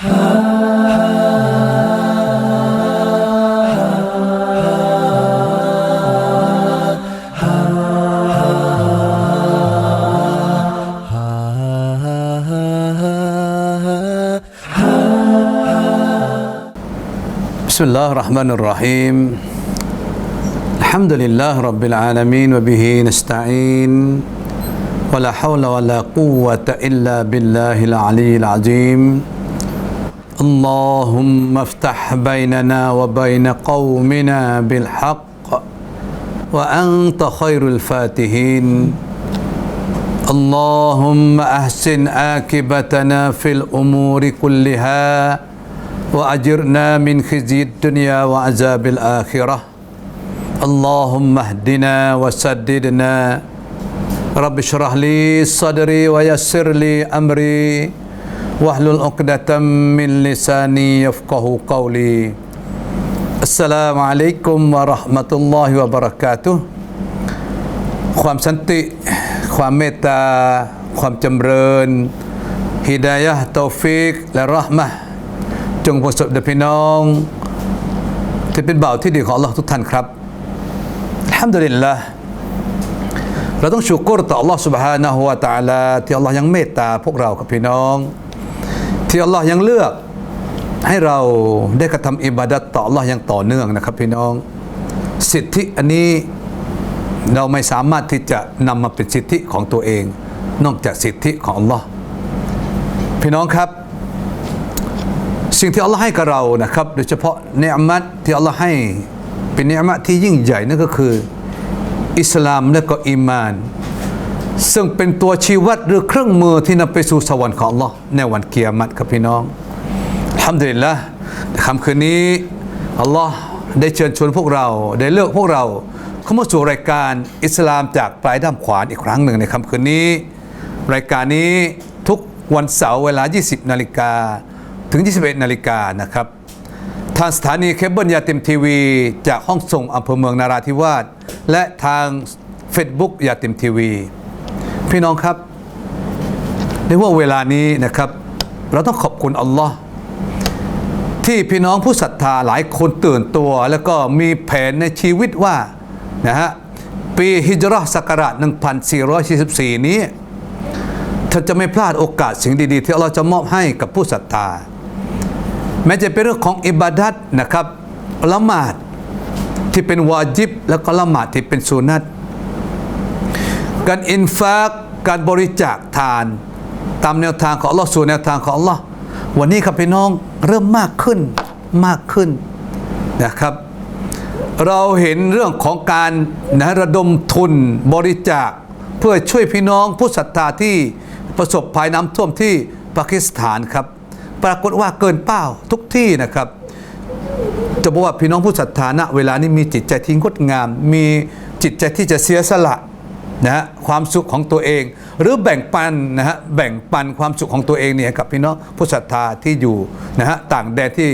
Bismillahirrahmanirrahim. Alhamdulillah Rabbil Alamin wa bihi nasta'in wa la hawla wa la quwwata illa billahil aliyyil azim. Allahumma aftah bainana wa baina qawmina bil haqq wa anta khairul fatihin. Allahumma ahsin akibatana fil umuri kulliha wa ajirna min khizyid dunya wa azabil akhirah. Allahumma hdina wa saddidna. Rabbi shrah li sadri wa yassir li amri wahlul 'uqdatam min lisani yafqahu qawli. Assalamualaikum warahmatullahi wabarakatuh. ความสันติความเมตตาความจำเริญฮิดายะห์ตอฟิกและเราะห์มะห์จงประสบแด่พี่น้องที่เป็นบ่าวที่ดีของอัลเลาะห์ทุกท่านครับอัลฮัมดุลิลลาห์เราต้องชูกรต่ออัลเลาะห์ซุบฮานะฮูวะตะอาลาที่อัลเลาะห์ยังเมตตาพวกเรากับพี่น้องที่อัลเลาะห์ยังเลือกให้เราได้กระทำอิบาดัตต่ออัลเลาะห์อย่างต่อเนื่องนะครับพี่น้องสิทธิอันนี้เราไม่สามารถที่จะนำมาเป็นสิทธิของตัวเองนอกจากสิทธิของอัลเลาะห์พี่น้องครับสิ่งที่อัลลอฮ์ให้กับเรานะครับโดยเฉพาะเนือมัตที่อัลลอฮ์ให้เป็นเนือมัตที่ยิ่งใหญ่นั่นก็คืออิสลามและก็อีมานซึ่งเป็นตัวชี้วัดหรือเครื่องมือที่นำไปสู่สวรรค์ของอัลลอฮ์ในวันกิยามะฮ์ครับพี่น้องอัลฮัมดุลิลละห์ค่ำคืนนี้อัลลอฮ์ได้เชิญชวนพวกเราได้เลือกพวกเราเข้ามาสู่รายการอิสลามจากปลายด้ามขวานอีกครั้งหนึ่งในค่ำคืนนี้รายการนี้ทุกวันเสาร์เวลา 20 นาฬิกาถึง 21 นาฬิกานะครับทางสถานีเคเบิลยาติมทีวีจากห้องส่งอำเภอเมืองนาราธิวาสและทาง Facebook ยาติมทีวีพี่น้องครับในว่าเวลานี้นะครับเราต้องขอบคุณอัลลอฮ์ที่พี่น้องผู้ศรัทธาหลายคนตื่นตัวแล้วก็มีแผนในชีวิตว่านะฮะปีฮิจเราะห์ศักราช 1444 นี้ท่านจะไม่พลาดโอกาสสิ่งดีๆที่อัลเลาะห์จะมอบให้กับผู้ศรัทธาแม้จะเป็นเรื่องของอิบาดัตนะครับละหมาดที่เป็นวาญิบแล้วก็ละหมาดที่เป็นสุนัตการอินฟากการบริจาคทานตามแนวทางของอัลเลาะห์สู่แนวทางของอัลเลาะห์วันนี้ครับพี่น้องเริ่มมากขึ้นนะครับเราเห็นเรื่องของการระดมทุนบริจาคเพื่อช่วยพี่น้องผู้ศรัทธาที่ประสบภัยน้ำท่วมที่ปากีสถานครับปรากฏว่าเกินเป้าทุกที่นะครับจะบอกว่าพี่น้องผู้ศรัทธาณเวลานี้มีจิตใจที่งดงามมีจิตใจที่จะเสียสละนะความสุขของตัวเองหรือแบ่งปันแบ่งปันความสุขของตัวเองเนี่ยกับพี่น้องผู้ศรัทธาที่อยู่ต่างแดนที่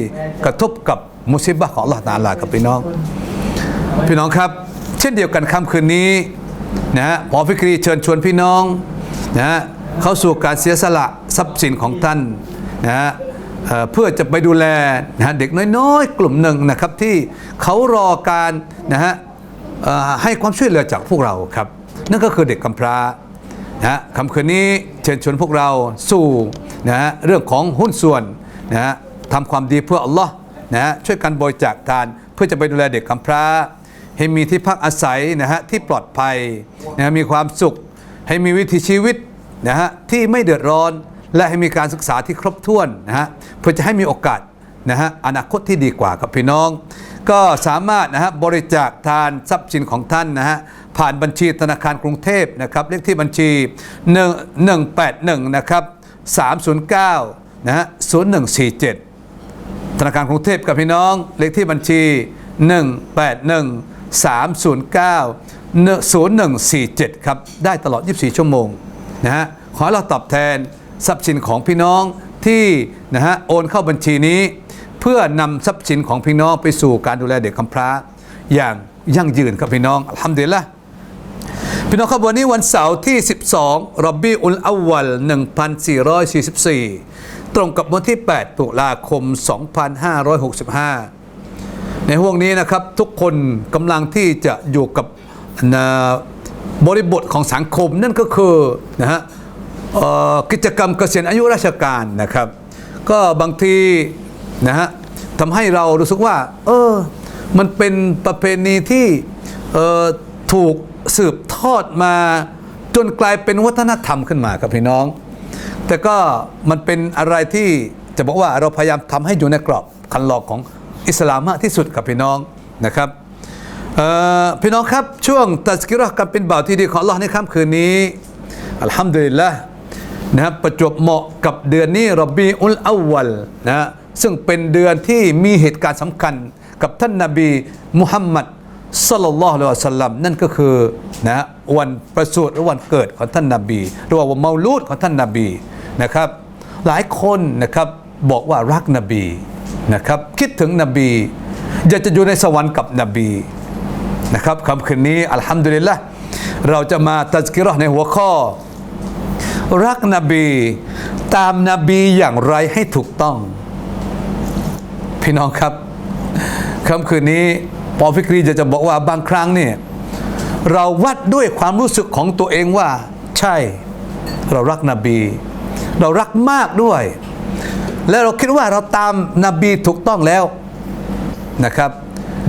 กระทบกับมุสีบะห์ของอัลเลาะห์ตะอาลากับพี่น้องครับเช่นเดียวกันค่ำคืนนี้หมอฟิกรีเชิญชวนพี่น้องเข้าสู่การเสียสละทรัพย์สินของท่านเพื่อจะไปดูแลเด็กน้อยๆกลุ่มหนึ่งนะครับที่เขารอการให้ความช่วยเหลือจากพวกเราครับนั่นก็คือเด็กกำพร้าค่ำคืนนี้เชิญชวนพวกเราสู่เรื่องของหุ้นส่วนทำความดีเพื่ออัลลอฮ์ช่วยกันบริจาคทานเพื่อจะไปดูแลเด็กกำพร้าให้มีที่พักอาศัยที่ปลอดภัยมีความสุขให้มีวิถีชีวิตที่ไม่เดือดร้อนและให้มีการศึกษาที่ครบถ้วนเพื่อจะให้มีโอกาสอนาคตที่ดีกว่ากับพี่น้องก็สามารถบริจาคทานทรัพย์สินของท่านผ่านบัญชีธนาคารกรุงเทพนะครับเลขที่บัญชี1181นะครับ309 0147ธนาคารกรุงเทพกับพี่น้องเลขที่บัญชี181 309 0147ครับได้ตลอด24ชั่วโมงขอให้เราตอบแทนทรัพย์สินของพี่น้องที่โอนเข้าบัญชีนี้เพื่อนำทรัพย์สินของพี่น้องไปสู่การดูแลเด็กกำพร้าอย่างยั่งยืนครับพี่น้องอัลฮัมดุลิลละห์พี่น้องครับวันนี้วันเสาร์ที่12 รอบีอุลอวัล 1444 ตรงกับวันที่ 8 ตุลาคม 2565 ในห่วงนี้นะครับทุกคนกำลังที่จะอยู่กับบริบทของสังคมนั่นก็คือนะฮะกิจกรรมเกษียณอายุราชการนะครับก็บางทีนะฮะทำให้เรารู้สึกว่ามันเป็นประเพณีที่ถูกสืบทอดมาจนกลายเป็นวัฒนธรรมขึ้นมาครับพี่น้องแต่ก็มันเป็นอะไรที่จะบอกว่าเราพยายามทำให้อยู่ในกรอบคันลองของอิสลามมากที่สุดครับพี่น้องนะครับพี่น้องครับช่วงตัสกิเราะห์การเป็นบ่าวที่ดีของอัลเลาะห์ในค่ำคืนนี้อัลฮัมดุลิลละห์นะครับประจวบเหมาะกับเดือนนี้รอบีอุลอาววัลนะซึ่งเป็นเดือนที่มีเหตุการณ์สำคัญกับท่านนบีมุฮัมมัดศ็อลลัลลอฮุอะลัยฮิวะซัลลัมนั่นก็คือนะวันประสูติหรือวันเกิดของท่านนบีหรือว่าวันเมาลูดของท่านนบีนะครับหลายคนนะครับบอกว่ารักนบีนะครับคิดถึงนบีอยากจะอยู่ในสวรรค์กับนบีนะครับค่ำคืนนี้อัลฮัมดุลิลละห์เราจะมาตัซกิเราะห์ในหัวข้อรักนบีตามนบีอย่างไรให้ถูกต้องพี่น้องครับค่ำคืนนี้ปอฟิกรีจะบอกว่าบางครั้งเนี่ยเราวัดด้วยความรู้สึกของตัวเองว่าใช่เรารักนบีเรารักมากด้วยและเราคิดว่าเราตามนบีถูกต้องแล้วนะครับ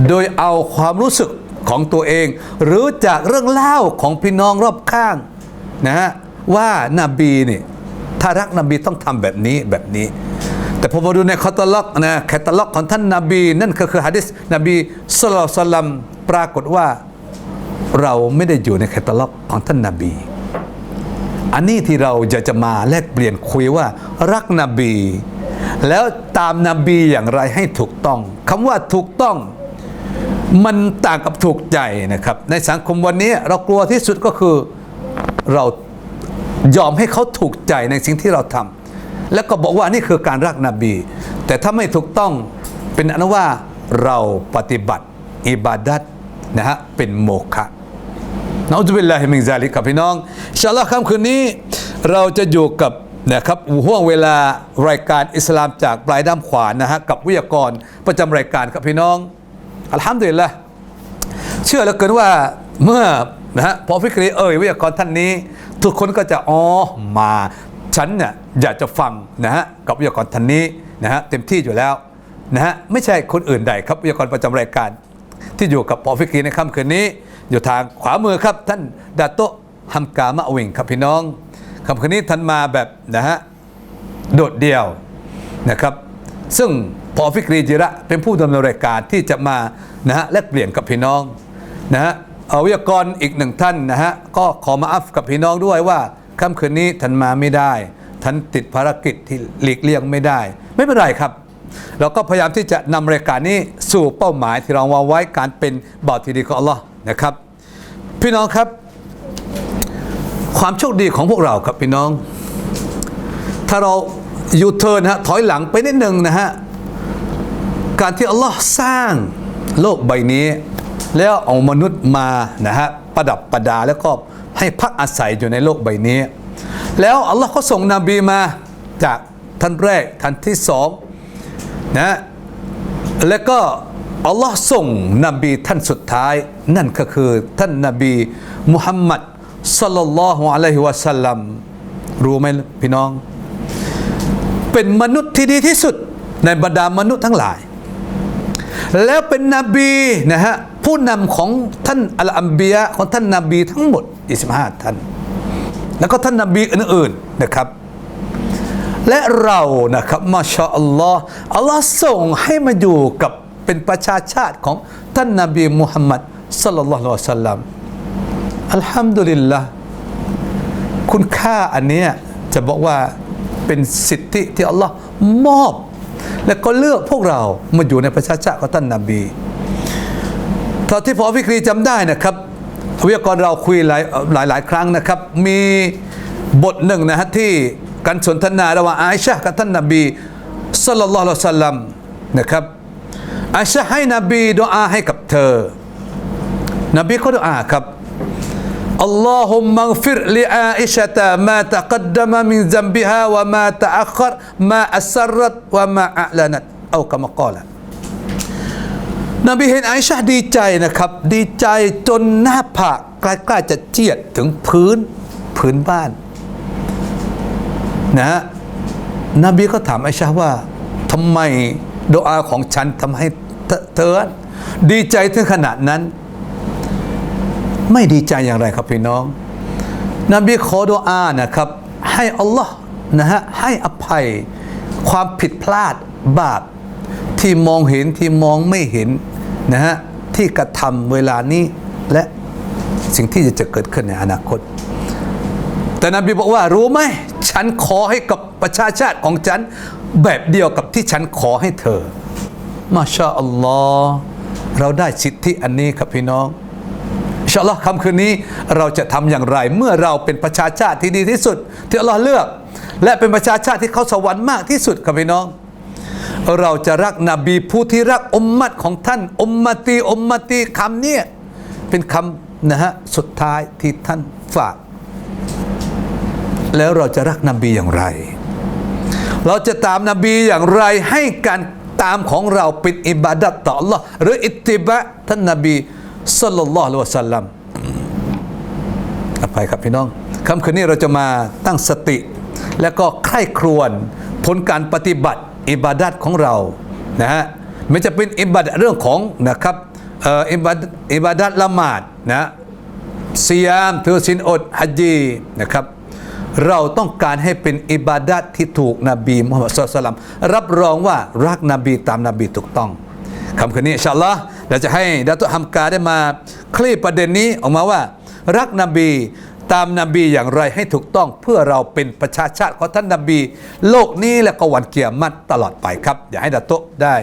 โดยเอาความรู้สึกของตัวเองหรือจากเรื่องเล่าของพี่น้องรอบข้างนะฮะว่านบีนี่ถ้ารักนบีต้องทำแบบนี้แบบนี้แต่พอมาดูในแคตตาล็อกของท่านนบีนั่นก็คือหะดีษนบีศ็อลลัลลอฮุอะลัยฮิวะซัลลัมปรากฏว่าเราไม่ได้อยู่ในแคตตาล็อกของท่านนบีอันนี้ที่เราจะมาแลกเปลี่ยนคุยว่ารักนบีแล้วตามนบีอย่างไรให้ถูกต้องคำว่าถูกต้องมันต่างกับถูกใจนะครับในสังคมวันนี้เรากลัวที่สุดก็คือเรายอมให้เขาถูกใจในสิ่งที่เราทำแล้วก็บอกว่านี่คือการรักนบีแต่ถ้าไม่ถูกต้องเป็นอันว่าเราปฏิบัติอิบาดัตนะฮะเป็นโมฆะนะอูซุบิลลาฮิมินซาลิกครับพี่น้องอินชาอัลลอฮ์ค่ำคืนนี้เราจะอยู่กับนะครับห่วงเวลารายการอิสลามจากปลายด้ามขวานนะฮะกับวิทยากรประจำรายการครับพี่น้องอัลฮัมดุลิลละห์เชื่อเหลือเกินว่าเมื่อนะฮะพอฟิกรีวิทยากรท่านนี้ทุกคนก็จะมาฉันเนี่ยอยากจะฟังนะฮะกับวิทยากรท่านนี้นะฮะเต็มที่อยู่แล้วนะฮะไม่ใช่คนอื่นใดครับวิทยากรประจำรายการที่อยู่กับพอฟิกรีในค่ำคืนนี้อยู่ทางขวามือครับท่านดาโตะฮัมกามะวิงครับพี่น้องค่ำคืนนี้ท่านมาแบบนะฮะโดดเดี่ยวนะครับซึ่งพอฟิกรีจิระเป็นผู้ดำเนินรายการที่จะมานะฮะแลกเปลี่ยนกับพี่น้องนะฮะวิทยากรอีกหนึ่งท่านนะฮะก็ขอมาอัฟกับพี่น้องด้วยว่าค่ำคืนนี้ท่านมาไม่ได้ท่านติดภารกิจที่หลีกเลี่ยงไม่ได้ไม่เป็นไรครับเราก็พยายามที่จะนำรายการนี้สู่เป้าหมายที่เราวางไว้การเป็นบ่าวที่ดีของอัลลอฮ์นะครับพี่น้องครับความโชคดีของพวกเราครับพี่น้องถ้าเรายูเทิร์นฮะถอยหลังไปนิดนึงนะฮะการที่อัลลอฮ์สร้างโลกใบนี้แล้วเอามนุษย์มานะฮะประดับประดาแล้วก็ให้พักอาศัยอยู่ในโลกใบนี้แล้วอัลลอฮ์ก็ส่งนบีมาจากท่านแรกท่านที่สองนะแล้วก็อัลลอฮ์ส่งนบีท่านสุดท้ายนั่นก็คือท่านนบีมุฮัมมัดศ็อลลัลลอฮุอะลัยฮิวะซัลลัมรู้ไหมพี่น้องเป็นมนุษย์ที่ดีที่สุดในบรรดามนุษย์ทั้งหลายแล้วเป็นนบีนะฮะผู้นำของท่านอัลอัมบียะของท่านนบีทั้งหมด25ท่านแล้วก็ท่านนบีอื่นๆนะครับและเรานะครับมาชาอัลลอฮ์อัลลอฮ์ส่งให้มาอยู่กับเป็นประชาชาติของท่านนบีมุฮัมมัดศ็อลลัลลอฮุอะลัยฮิวะซัลลัมอัลฮัมดุลิลละห์คุณค่าอันนี้จะบอกว่าเป็นสิทธิที่อัลลอฮ์มอบและก็เลือกพวกเรามาอยู่ในประชาชาติของท่านนบีเท่าที่พอฟิกรีจำได้นะครับวิทยากรเราคุยหลายครั้งนะครับมีบทหนึ่งนะฮะที่การสนทนาระหว่างอาอิชะห์กับท่านนบีศ็อลลัลลอฮุอะลัยฮิวะซัลลัมนะครับอาอิชะห์ให้นบีดุอาให้กับเธอนบีก็ดุอาครับ Allahumma ighfir li Aisyata ma taqaddama min zambiha wa ma ta'akhkhar ma asarrat wa ma a'lanat atau kama qala นบีเห็นไอชาดีใจนะครับดีใจจนหน้าผากใกล้ๆจะเจียดถึงพื้นบ้านนะฮะนบีก็ถามไอชาว่าทำไมดุอาของฉันทำให้เธอดีใจถึงขนาดนั้นไม่ดีใจอย่างไรครับพี่น้องนบีขอดุอานะครับให้อัลลอฮ์นะฮะให้อภัยความผิดพลาดบาปที่มองเห็นที่มองไม่เห็นนะฮะที่กระทำเวลานี้และสิ่งที่จะเกิดขึ้นในอนาคตแต่นบีบอกว่ารู้ไหมฉันขอให้กับประชาชาติของฉันแบบเดียวกับที่ฉันขอให้เธอมาชาอัลลอฮ์เราได้สิทธิอันนี้ครับพี่น้องอินชาอัลลอฮ์ค่ำคืนนี้เราจะทำอย่างไรเมื่อเราเป็นประชาชาติที่ดีที่สุดที่อัลลอฮ์เลือกและเป็นประชาชาติที่เขาสวรรค์มากที่สุดครับพี่น้องเราจะรักนบีผู้ที่รักอุมมัตของท่านอุมมตีคำนี้เป็นคำนะฮะสุดท้ายที่ท่านฝากแล้วเราจะรักนบีอย่างไรเราจะตามนบีอย่างไรให้การตามของเราเป็นอิบาดัตต่อ Allah หรืออิตติบะท่านนบีศ็อลลัลลอฮุอะลัยฮิวะซัลลัมอภัยครับพี่น้องค่ำคืนนี้เราจะมาตั้งสติและก็ใคร่ครวญผลการปฏิบัติอิบาดัตของเรานะฮะไม่จะเป็นอิบาดัตเรื่องของนะครับอิบาดัตละหมาดนะซิยามถือศีลอดฮัจญีนะครับเราต้องการให้เป็นอิบาดัตที่ถูกนบีมุฮัมมัดศ็อลลัลลอฮุอะลัยฮิวะซัลลัมรับรองว่ารักนบีตามนบีถูกต้องคำคืนนี้อินชาอัลลอฮ์เราจะให้ดาตุฮัมกาได้มาคลี่ประเด็นนี้ออกมาว่ารักนบีตามนบีอย่างไรให้ถูกต้องเพื่อเราเป็นประชาชาติของท่านนบีโลกนี้และก็วันเกียรติตลอดไปครับอยากให้ดาตุได้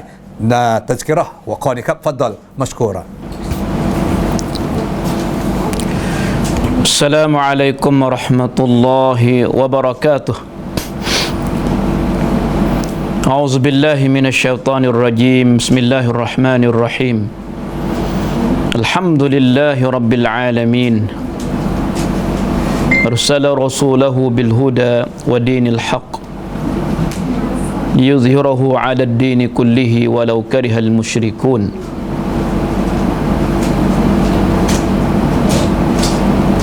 ตัซกิเราะห์หัวข้อนี้ครับฟัดดัลมัชกูร السلام عليكم ورحمة الله وبركاته أعوذ بالله من الشيطان الرجيم بسم الله الرحمن الرحيم الحمد لله رب العالمين أرسل رسوله بالهدى ودين الحق ليظهره على الدين كله ولو كره المشركون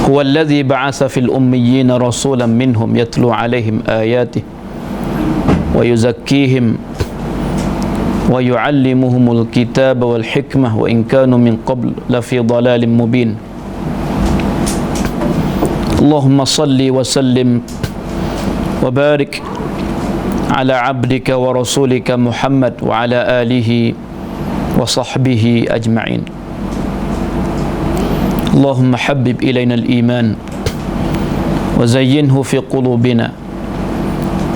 هو الذي بعث في الأميين رسولا منهم يتلو عليهم آياته ويزكيهم ويعلمهم الكتاب والحكمة وإن كانوا من قبل لفي ضلال مبين اللهم صل وسلم وبارك على عبدك ورسولك محمد وعلى آله وصحبه أجمعين اللهم حبب إلينا الإيمان وزينه في قلوبنا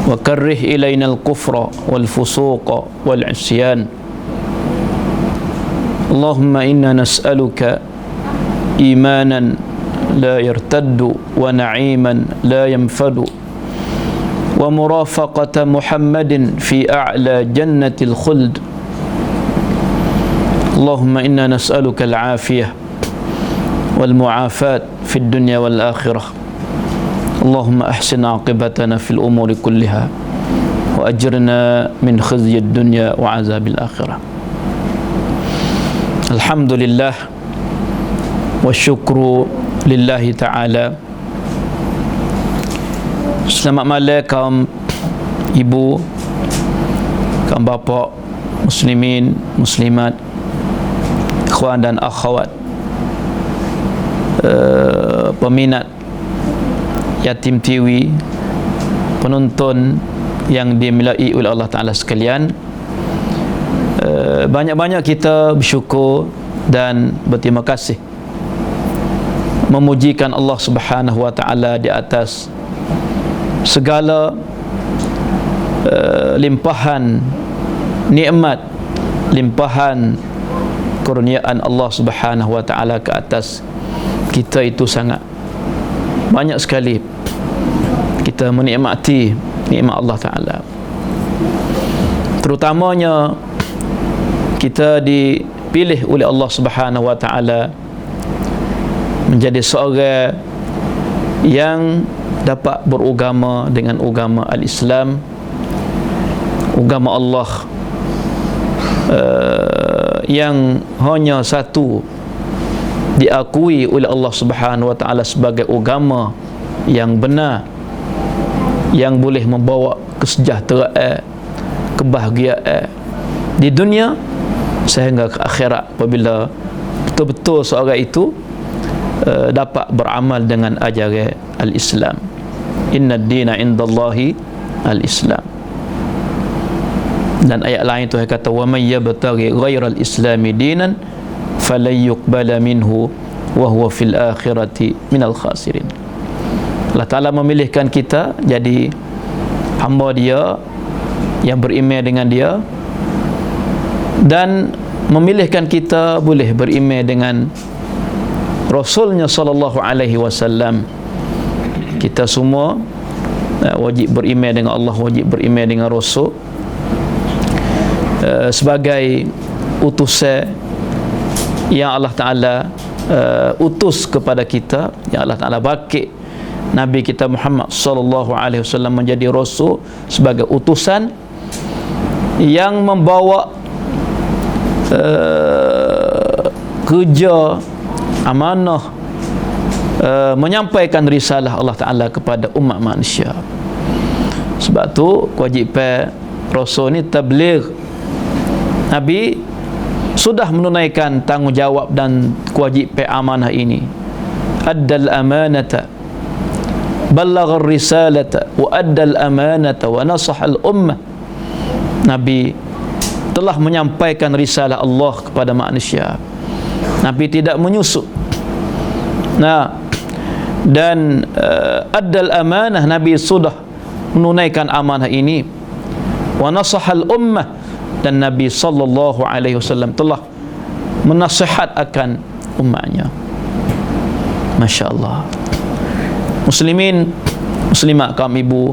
وكره إلينا الكفر والفسوق والعصيان اللهم إنا نسألك إيمانا لا يرتد ونعيما لا ينفد ومرافقة محمد في أعلى جنة الخلد اللهم إنا نسألك العافية والمعافاة في الدنيا والآخرة اللهم أحسن عاقبتنا في الأمور كلها وأجرنا من خزي الدنيا وعذاب الآخرة الحمد لله والشكر لله تعالى. Selamat malam kaum ibu, kaum bapa, muslimin, muslimat, ikhwan dan akhwat, peminat Yatim TV, penonton yang dimilai oleh Allah Ta'ala sekalian. Banyak-banyak kita bersyukur dan berterima kasih, memujikan Allah Subhanahu Wa Ta'ala di atas segala limpahan nikmat, limpahan kurniaan Allah Subhanahu Wa Ta'ala ke atas kita itu sangat banyak sekali. Kita menikmati nikmat Allah Ta'ala, terutamanya kita dipilih oleh Allah Subhanahu Wa Ta'ala menjadi seorang yang dapat beragama dengan agama al-Islam, agama Allah yang hanya satu diakui oleh Allah Subhanahu wa taala sebagai agama yang benar, yang boleh membawa kesejahteraan, kebahagiaan di dunia sehingga ke akhirat apabila betul-betul seorang itu dapat beramal dengan ajaran al-Islam. Inna ad-dina indallahi al-Islam. Dan ayat lain tu kata wa may yabtaghi ghairal islami dinan falan yuqbala minhu wa huwa fil akhirati minal khasirin. Allah Ta'ala memilihkan kita jadi hamba Dia yang beriman dengan Dia, dan memilihkan kita boleh beriman dengan Rasulnya sallallahu alaihi wasallam. Kita semua wajib beriman dengan Allah, wajib beriman dengan Rasul sebagai utusan yang Allah Ta'ala utus kepada kita, yang Allah Ta'ala bakit Nabi kita Muhammad sallallahu alaihi wasallam menjadi rasul sebagai utusan yang membawa kerja amanah, menyampaikan risalah Allah Ta'ala kepada umat manusia. Sebab tu kewajipan rasul ni tabligh. Nabi sudah menunaikan tanggungjawab dan kewajipan amanah ini. Addal amanata, ballagha risalata, wa addal amanata wa nasaha al-ummah. Nabi telah menyampaikan risalah Allah kepada manusia. Nabi tidak menyusup. Dan addal amanah, Nabi sudah menunaikan amanah ini. Wa nasaha al-ummah, dan Nabi sallallahu alaihi wasallam telah menasihat akan umatnya. Masya Allah. Muslimin, muslimat, kaum ibu,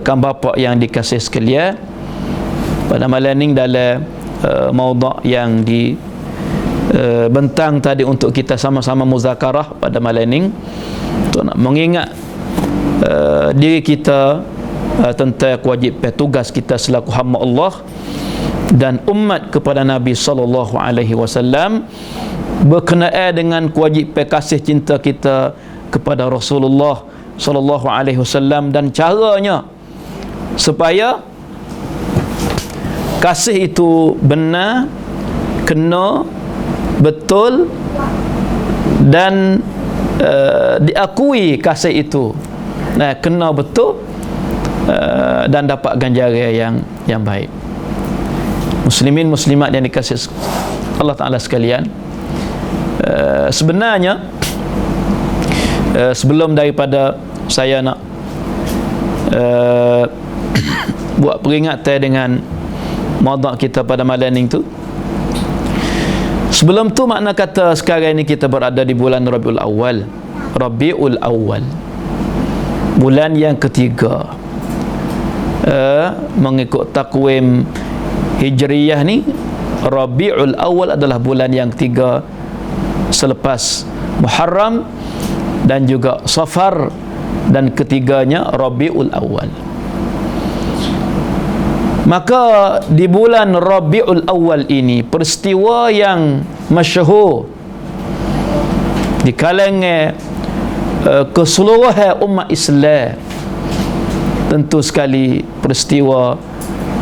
kaum bapa yang dikasihi sekalian, pada malam ini dalam maudhu' yang di bentang tadi untuk kita sama-sama muzakarah pada malam ini, untuk nak mengingat diri kita tentang kewajipan tugas kita selaku hamba Allah dan umat kepada Nabi sallallahu alaihi wasallam berkenaan dengan kewajipan kasih cinta kita kepada Rasulullah sallallahu alaihi wasallam, dan caranya supaya kasih itu benar, kena, betul, dan diakui kasih itu kena betul, dan dapat ganjaran yang baik. Muslimin muslimat yang dikasihi Allah Ta'ala sekalian, sebenarnya sebelum daripada saya nak buat peringatan dengan maudhu' kita pada malam ini tu, sebelum tu makna kata sekarang ini kita berada di bulan Rabiul Awal. Rabiul Awal, bulan yang ketiga mengikut takwim Hijriyah ni. Rabiul Awal adalah bulan yang ketiga selepas Muharram dan juga Safar, dan ketiganya Rabiul Awal. Maka di bulan Rabiul Awal ini peristiwa yang masyhur di kalangan keseluruhan umat Islam, tentu sekali peristiwa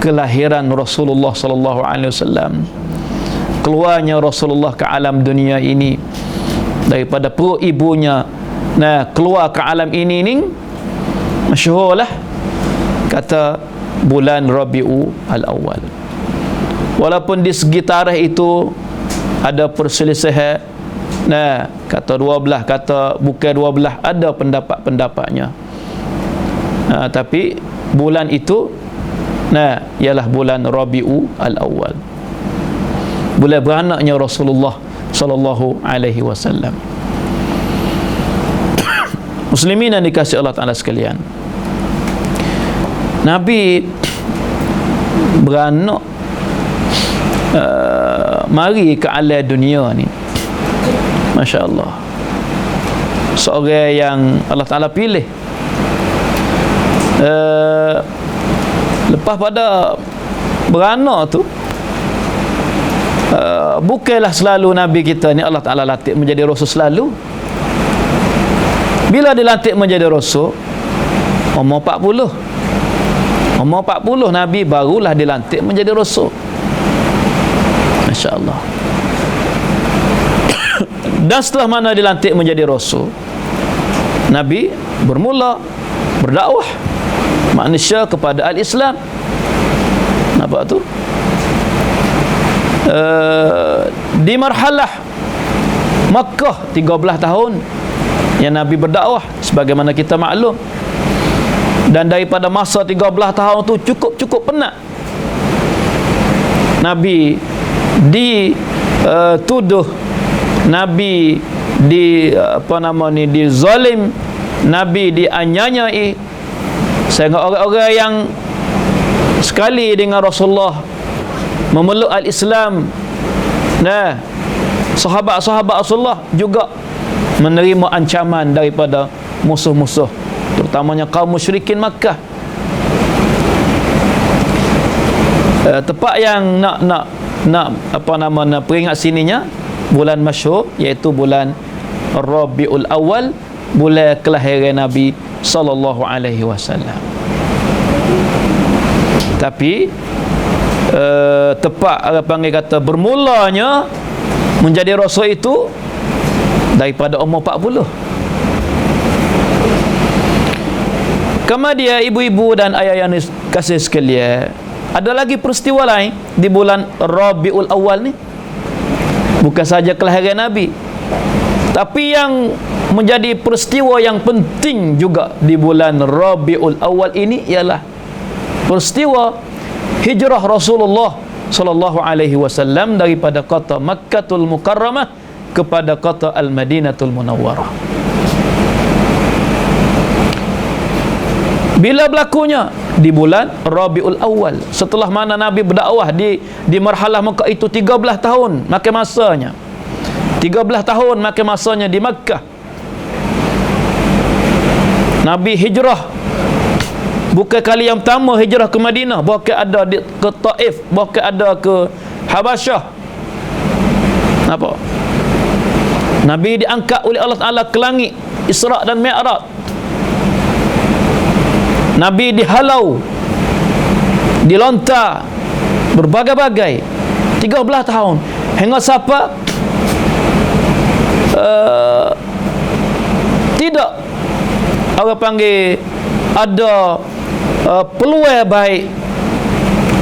kelahiran Rasulullah sallallahu alaihi wasallam, keluarnya Rasulullah ke alam dunia ini daripada perut ibunya. Keluar ke alam ini masyhurlah kata bulan Rabiul Awal. Walaupun di segi tarikh itu ada perselisihan, kata 12, kata bukan 12, ada pendapat-pendapatnya. Tapi bulan itu ialah bulan Rabiul Awal, bulan beranaknya Rasulullah sallallahu alaihi wasallam. Muslimin yang dikasihi Allah Ta'ala sekalian, Nabi beranak mari ke alam dunia ni, Masya Allah. seorang yang Allah Ta'ala pilih. Lepas pada beranak tu, bukanlah selalu Nabi kita ni Allah Ta'ala latih menjadi rasul selalu. Bila dilantik menjadi rasul, umur 40. Umur 40 Nabi barulah dilantik menjadi rasul. Masya Allah. Dan setelah mana dilantik menjadi rasul, Nabi bermula berdakwah manusia kepada al-Islam. Nampak tu? Di marhalah Makkah 13 tahun yang Nabi berdakwah, sebagaimana kita maklum. Dan daripada masa 13 tahun tu cukup penat. Nabi dituduh, Nabi dizalim, Nabi dianyanyai, sehingga orang-orang yang sekali dengan Rasulullah memeluk al-Islam, nah, sahabat-sahabat Rasulullah juga menerima ancaman daripada musuh-musuh, terutamanya kaum musyrikin Makkah. Tepat yang nak peringat sininya bulan masyhur, iaitu bulan Rabiul Awal, bulan kelahiran Nabi sallallahu alaihi wasallam. Tapi tepat orang panggil kata bermulanya menjadi rasul itu daripada umur 40. Kemudian ibu-ibu dan ayah yang kasih sekalian, ada lagi peristiwa lain di bulan Rabiul Awal ni. Bukan saja kelahiran Nabi, tapi yang menjadi peristiwa yang penting juga di bulan Rabiul Awal ini ialah peristiwa hijrah Rasulullah sallallahu alaihi wasallam daripada kota Makkatul Mukarramah kepada kota Al-Madinatul Munawwarah. Bila berlakunya? Di bulan Rabiul Awal, setelah mana Nabi berdakwah di marhalah Makkah itu 13 tahun makan masanya. 13 tahun makan masanya di Makkah. Nabi hijrah, bukan kali yang pertama hijrah ke Madinah, bahkan ada ke Taif, bahkan ada ke Habasyah. Apa? Nabi diangkat oleh Allah Ta'ala ke langit Isra' dan Mi'raj. Nabi dihalau, dilontar berbagai-bagai 13 tahun hingga sampai tidak orang panggil ada peluang baik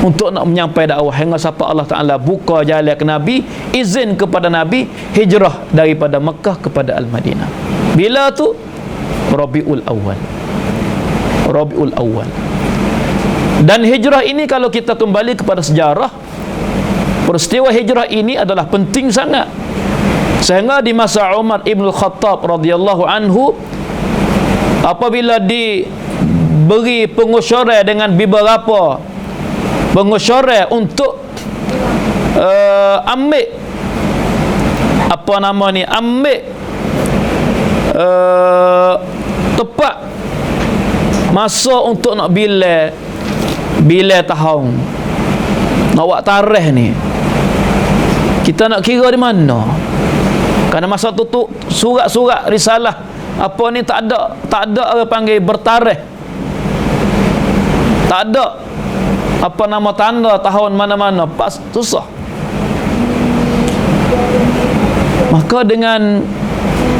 untuk nak menyampaikan dakwah, hingga sampai Allah Ta'ala buka jalan ke Nabi, izin kepada Nabi hijrah daripada Mekah kepada Al-Madinah. Bila tu? Rabiul Awal. Rabiul Awal. Dan hijrah ini kalau kita kembali kepada sejarah, peristiwa hijrah ini adalah penting sangat, sehingga di masa Umar Ibn Khattab radhiyallahu anhu, apabila diberi pengusyarah dengan beberapa pengusyarah untuk ambil tepat masa untuk nak bila tahun, nak buat tarikh ni, kita nak kira di mana? Kerana masa tu surat-surat risalah apa ni tak ada orang panggil bertarikh, tak ada tanda tahun mana-mana, pas susah. Maka dengan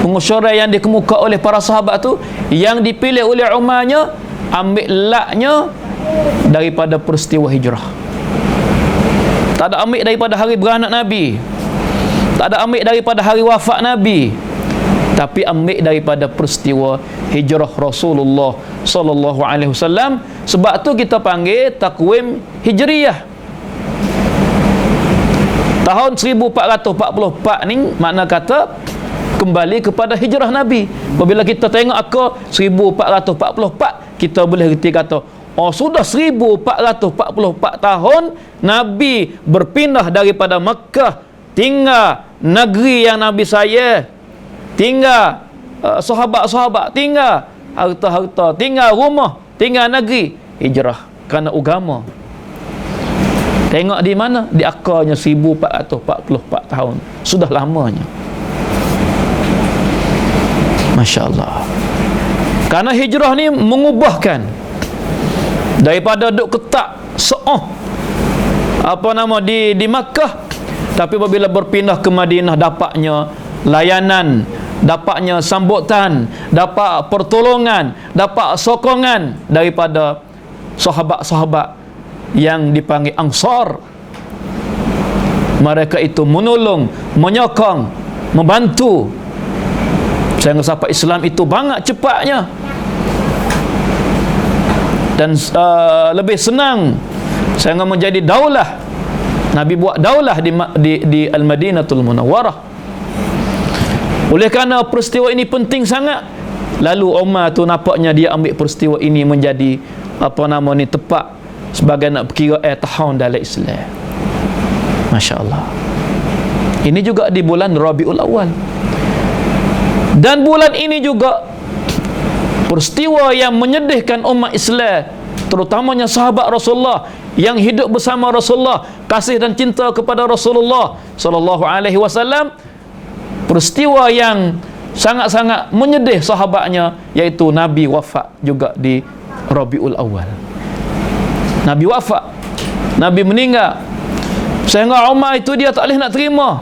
pengusyarah yang dikemuka oleh para sahabat tu, yang dipilih oleh Umarnya, ambil laknya daripada peristiwa hijrah. Tak ada ambil daripada hari beranak Nabi, tak ada ambil daripada hari wafat Nabi, tapi ambil daripada peristiwa hijrah Rasulullah sallallahu alaihi wasallam. Sebab tu kita panggil takwim hijriyah. Tahun 1444 ni makna kata kembali kepada hijrah Nabi. Apabila kita tengok aku 1444, kita boleh reti kata, oh sudah 1444 tahun Nabi berpindah daripada Mekah, tinggal negeri yang Nabi saya, tinggal sahabat-sahabat tinggal harta-harta, tinggal rumah, tinggal negeri, hijrah kerana agama. Tengok di mana? Di akarnya 1444 tahun. Sudah lamanya. Masya Allah. Karena hijrah ni mengubahkan daripada duk ketak di Makkah, tapi apabila berpindah ke Madinah, dapatnya layanan, dapatnya sambutan, dapat pertolongan, dapat sokongan daripada sahabat-sahabat yang dipanggil Ansar. Mereka itu menolong, menyokong, membantu sehingga sampai Islam itu banyak cepatnya dan lebih senang sehingga menjadi daulah. Nabi buat daulah di Al-Madinatul Munawwarah. Oleh kerana peristiwa ini penting sangat, lalu Umar tu nampaknya dia ambil peristiwa ini menjadi tepat sebagai nak berkira tahun dalam Islam. Masya Allah. Ini juga di bulan Rabiul Awal. Dan bulan ini juga peristiwa yang menyedihkan umat Islam, terutamanya sahabat Rasulullah yang hidup bersama Rasulullah, kasih dan cinta kepada Rasulullah sallallahu alaihi wasallam. Peristiwa yang sangat-sangat menyedih sahabatnya, iaitu Nabi wafat juga di Rabiul Awal. Nabi wafat, Nabi meninggal, sehingga Umar itu dia tak boleh nak terima.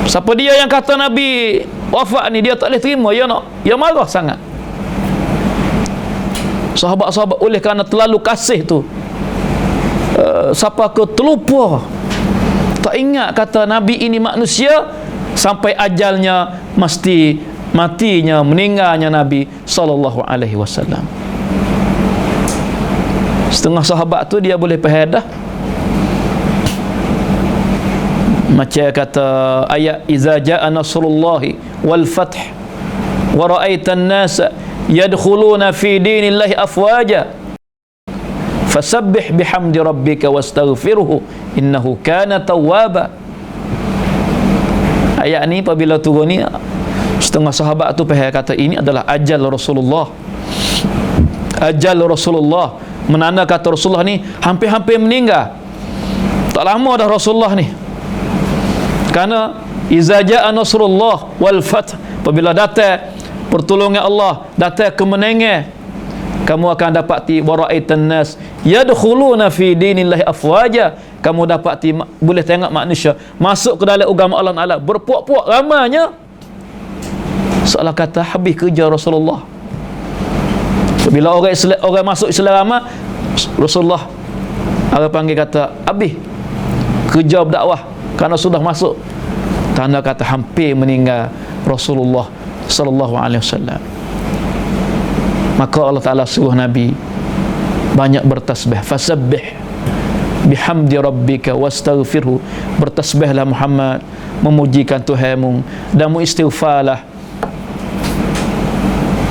Siapa dia yang kata Nabi wafat ni, dia tak boleh terima, dia marah sangat. Sahabat-sahabat oleh kerana terlalu kasih tu, siapa ke terlupa, tak ingat kata Nabi ini manusia, sampai ajalnya mesti matinya, meninggalnya Nabi sallallahu alaihi wasallam. Setengah sahabat tu dia boleh faedah macam kata ayat iza jaa nasrullahi wal fath wa ra'aitan nasa yadkhuluna fi dinillahi afwaja fasabbih bihamdi rabbika wastaghfirhu innahu kana tawwaba. Ayat ni apabila turun ni, setengah sahabat tu faham kata ini adalah ajal Rasulullah. Ajal Rasulullah menanda kata Rasulullah ni hampir-hampir meninggal. Tak lama dah Rasulullah ni. Kerana iza jaa nasrullah wal fath, apabila datang pertolongan Allah, datang kemenangan, kamu akan dapati waraitan nas yadkhuluna fi dinillahi afwaja, kamu dapati boleh tengok manusia masuk ke dalam agama Allah Taala berpuak-puak ramanya, seolah kata habis kerja Rasulullah. Bila orang masuk Islam ramai, Rasulullah orang panggil kata habis kerja berdakwah, kerana sudah masuk, tanda kata hampir meninggal Rasulullah sallallahu alaihi wasallam. Maka Allah Taala suruh Nabi banyak bertasbih, fasabbih bihamdi rabbika wastaghfirhu, bertasbihlah Muhammad, memujikan Tuhanmu dan mengistighfarlah.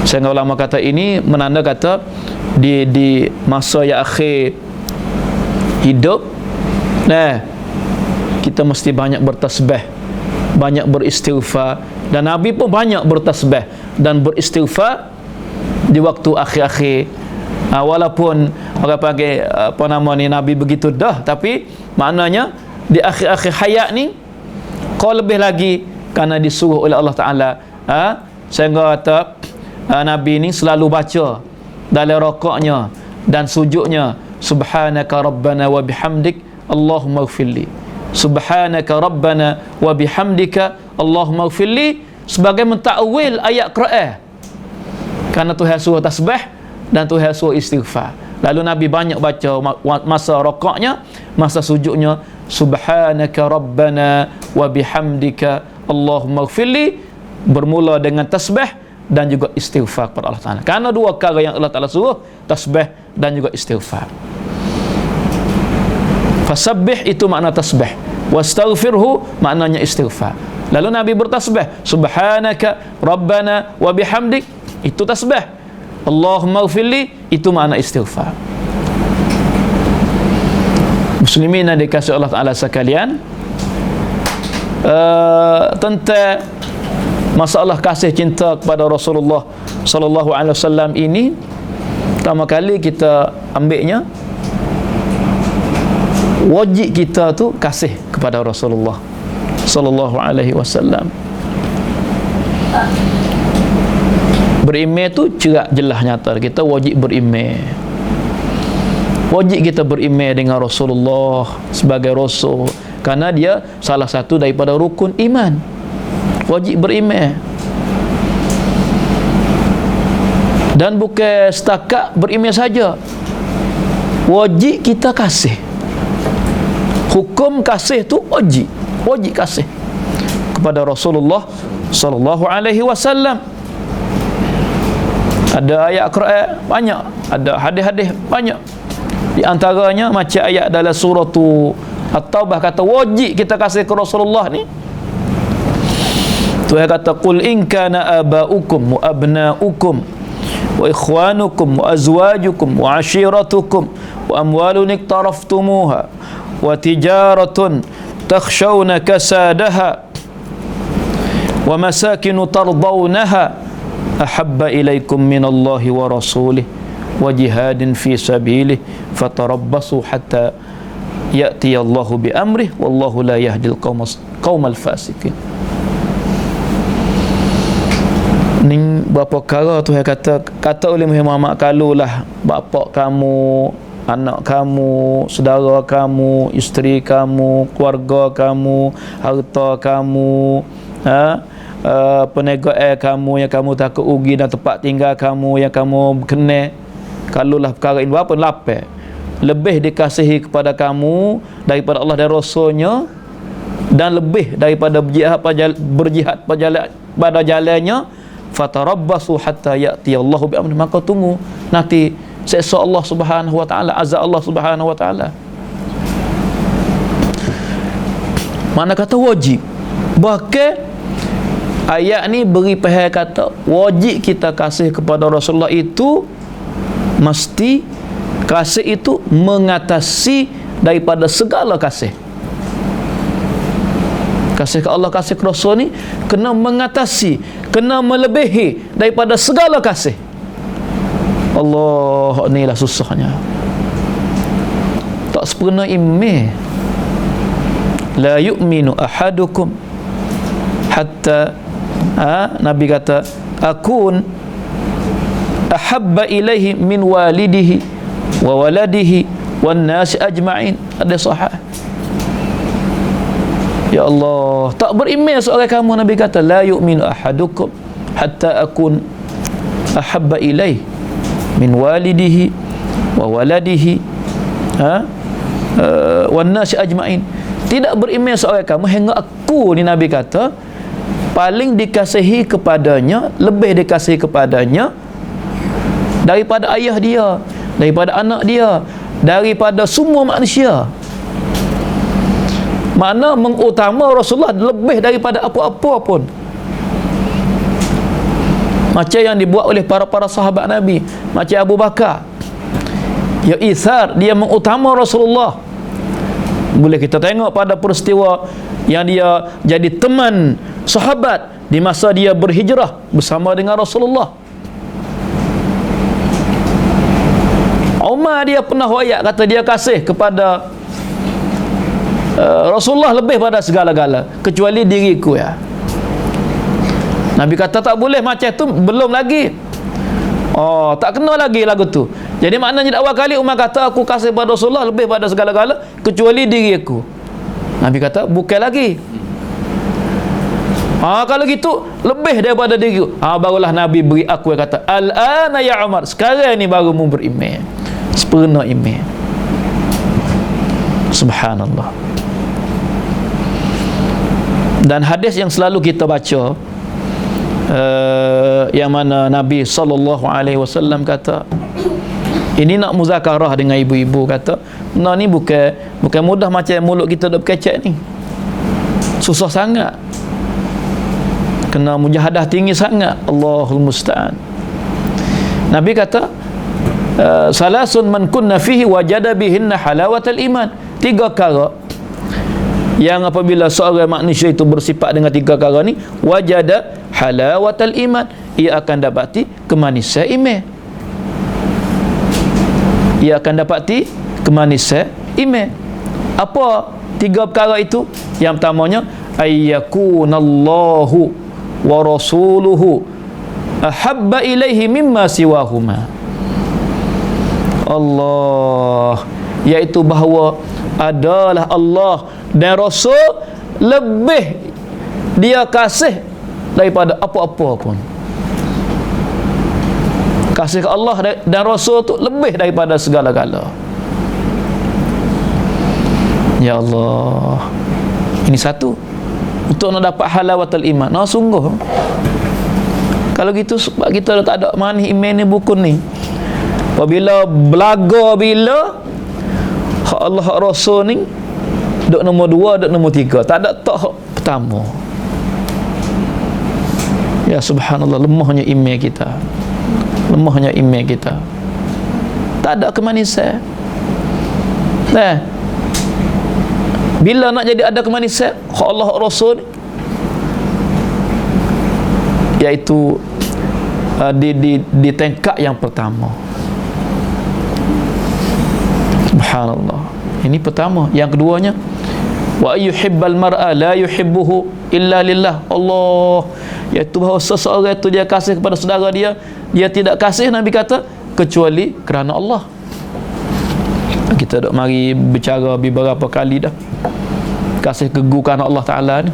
Sehingga ulama kata ini menanda kata di masa yang akhir hidup, kita mesti banyak bertasbih, banyak beristighfar, dan Nabi pun banyak bertasbih dan beristighfar di waktu akhir-akhir. Walaupun orang panggil Nabi begitu dah, tapi maknanya di akhir-akhir hayat ni kau lebih lagi, kerana disuruh oleh Allah Ta'ala. Sehingga kata Nabi ni selalu baca dalam rakaatnya dan sujudnya, subhanaka rabbana wa bihamdik Allahumma ighfirli, subhanaka rabbana wa bihamdika Allahumma ighfirli, sebagai mentakwil ayat Quran. Kerana Tuhan suruh tasbih dan Tuhan suruh istighfar. Lalu Nabi banyak baca masa rakaatnya, masa sujudnya, subhanaka rabbana wa bihamdika Allahumma ighfirli, bermula dengan tasbih dan juga istighfar kepada Allah Ta'ala. Kerana dua perkara yang Allah Ta'ala suruh, tasbih dan juga istighfar. Fasabbih itu makna tasbih, wastaghfirhu maknanya istighfar. Lalu Nabi bertasbih, subhanaka rabbana wa bihamdik, itu tasbih. Allahumma ighfirli, itu makna istighfar. Muslimin yang dikasihi Allah Ta'ala sekalian, tentang masalah kasih cinta kepada Rasulullah sallallahu alaihi wasallam ini, pertama kali kita ambilnya, wajib kita tu kasih kepada Rasulullah sallallahu alaihi wasallam. Berimej tu cerak jelas nyata, kita wajib berimej. Wajib kita berimej dengan Rasulullah sebagai Rasul, karena dia salah satu daripada rukun iman. Wajib berimej. Dan bukan setakat berimej saja, wajib kita kasih. Hukum kasih tu wajib kasih kepada Rasulullah sallallahu alaihi wasallam. Ada ayat Quran banyak, ada hadis-hadis banyak. Di antaranya macam ayat dalam surah At-Taubah kata wajib kita kasih ke Rasulullah ni. Tuhan kata qul in kana aba'ukum wa abna'ukum wa ikhwanukum wa azwajukum wa ashiratukum wa amwalun iktaraftumuha wa tijaratun takhshawna kasadaha wa masakinu tardawnaha ahabba ilaikum minallahi wa rasulih wa jihadin fi sabilih fatarabbasu hatta ya'tiyallahu bi amrih wallahu la yahdil qaumal fasikin. Ni berapa perkara tu yang kata oleh Muhammad, kalulah bapa kamu, anak kamu, saudara kamu, isteri kamu, keluarga kamu, harta kamu, perniagaan kamu yang kamu takut rugi, dan tempat tinggal kamu yang kamu kena, kalulah perkara ini berapa? Lapar lebih dikasihi kepada kamu daripada Allah dan Rasulnya, dan lebih daripada berjihad pada jalannya, fatarabbasu hatta ya'tiyallahu bi amrih, maka tunggu nanti seksa Allah Subhanahu wa taala, azab Allah Subhanahu wa taala. Mana kata wajib, bahkan ayat ni beri pahal kata wajib kita kasih kepada Rasulullah itu mesti kasih itu mengatasi daripada segala kasih. Kasih ke Allah, kasih ke Rasul ni kena mengatasi, kena melebihi daripada segala kasih. Allah, inilah susahnya. Tak sempurna iman. La yu'minu ahadukum hatta Nabi kata akun ahabba ilaihi min walidihi wa waladihi wan nasi ajma'in. Ada sahih. Ya Allah, tak beriman seorang kamu, Nabi kata la yu'minu ahadukum hatta akun ahabba ilaihi min walidihi wa waladihi wan nasi ajma'in. Tidak beriman seorang kamu hingga aku ni, Nabi kata, paling dikasihi kepadanya, lebih dikasihi kepadanya daripada ayah dia, daripada anak dia, daripada semua manusia. Makna mengutama Rasulullah lebih daripada apa-apa pun. Macam yang dibuat oleh para sahabat Nabi, macam Abu Bakar, ya ithar, dia mengutama Rasulullah. Boleh kita tengok pada peristiwa yang dia jadi teman sahabat di masa dia berhijrah bersama dengan Rasulullah. Umar dia pernah wayak kata dia kasih kepada Rasulullah lebih pada segala-gala kecuali diriku ya. Nabi kata tak boleh macam tu, belum lagi. Oh, tak kena lagi lagu tu. Jadi maknanya awal kali Umar kata aku kasih pada Rasulullah lebih pada segala-gala kecuali diriku. Nabi kata bukan lagi. Kalau gitu lebih daripada diriku. Barulah Nabi beri aku yang kata al-ana ya Umar, sekarang ni baru mu beriman. Sempurna iman. Subhanallah. Dan hadis yang selalu kita baca yang mana Nabi sallallahu alaihi wasallam kata, ini nak muzakarah dengan ibu-ibu, kata nah ni bukan mudah macam mulut kita dak berkecek ni. Susah sangat. Kena mujahadah tinggi sangat. Allahul musta'an. Nabi kata salasun man kunna fihi wajada bihinna halawatal iman. 3 perkara yang apabila seorang manusia itu bersifat dengan 3 perkara ni, wajada halawatal iman, ia akan dapati kemanisan iman. Ia akan dapati kemanisan iman. Apa tiga perkara itu? Yang pertamanya, ayyakunallahu wa rasuluhu ahabba ilaihi mimma siwahuma. Allah, iaitu bahawa adalah Allah dan Rasul lebih dia kasih daripada apa-apa pun. Kasih ke Allah dan Rasul tu lebih daripada segala-gala. Ya Allah, ini satu untuk nak dapat halawatul iman. Nah, sungguh kalau gitu sebab kita dah tak ada manis iman ni buku ni. Apabila belaga bila hak Allah hak Rasul ni duk nombor 2, duk nombor 3, tak ada tak hak pertama. Ya subhanallah, lemahnya iman kita. Lemahnya iman kita. Tak ada kemanisan. Nah, bila nak jadi ada kemanisan hak Allah hak Rasul ni, iaitu di tingkat yang pertama. Subhanallah. Ini pertama. Yang keduanya, wa ayyuhibbal mar'a la yuhibbuhu illa lillah. Allah, iaitu bahawa seseorang itu dia kasih kepada saudara dia, dia tidak kasih, Nabi kata, kecuali kerana Allah. Kita dok mari bicara beberapa kali dah kasih kegukan Allah Ta'ala ni.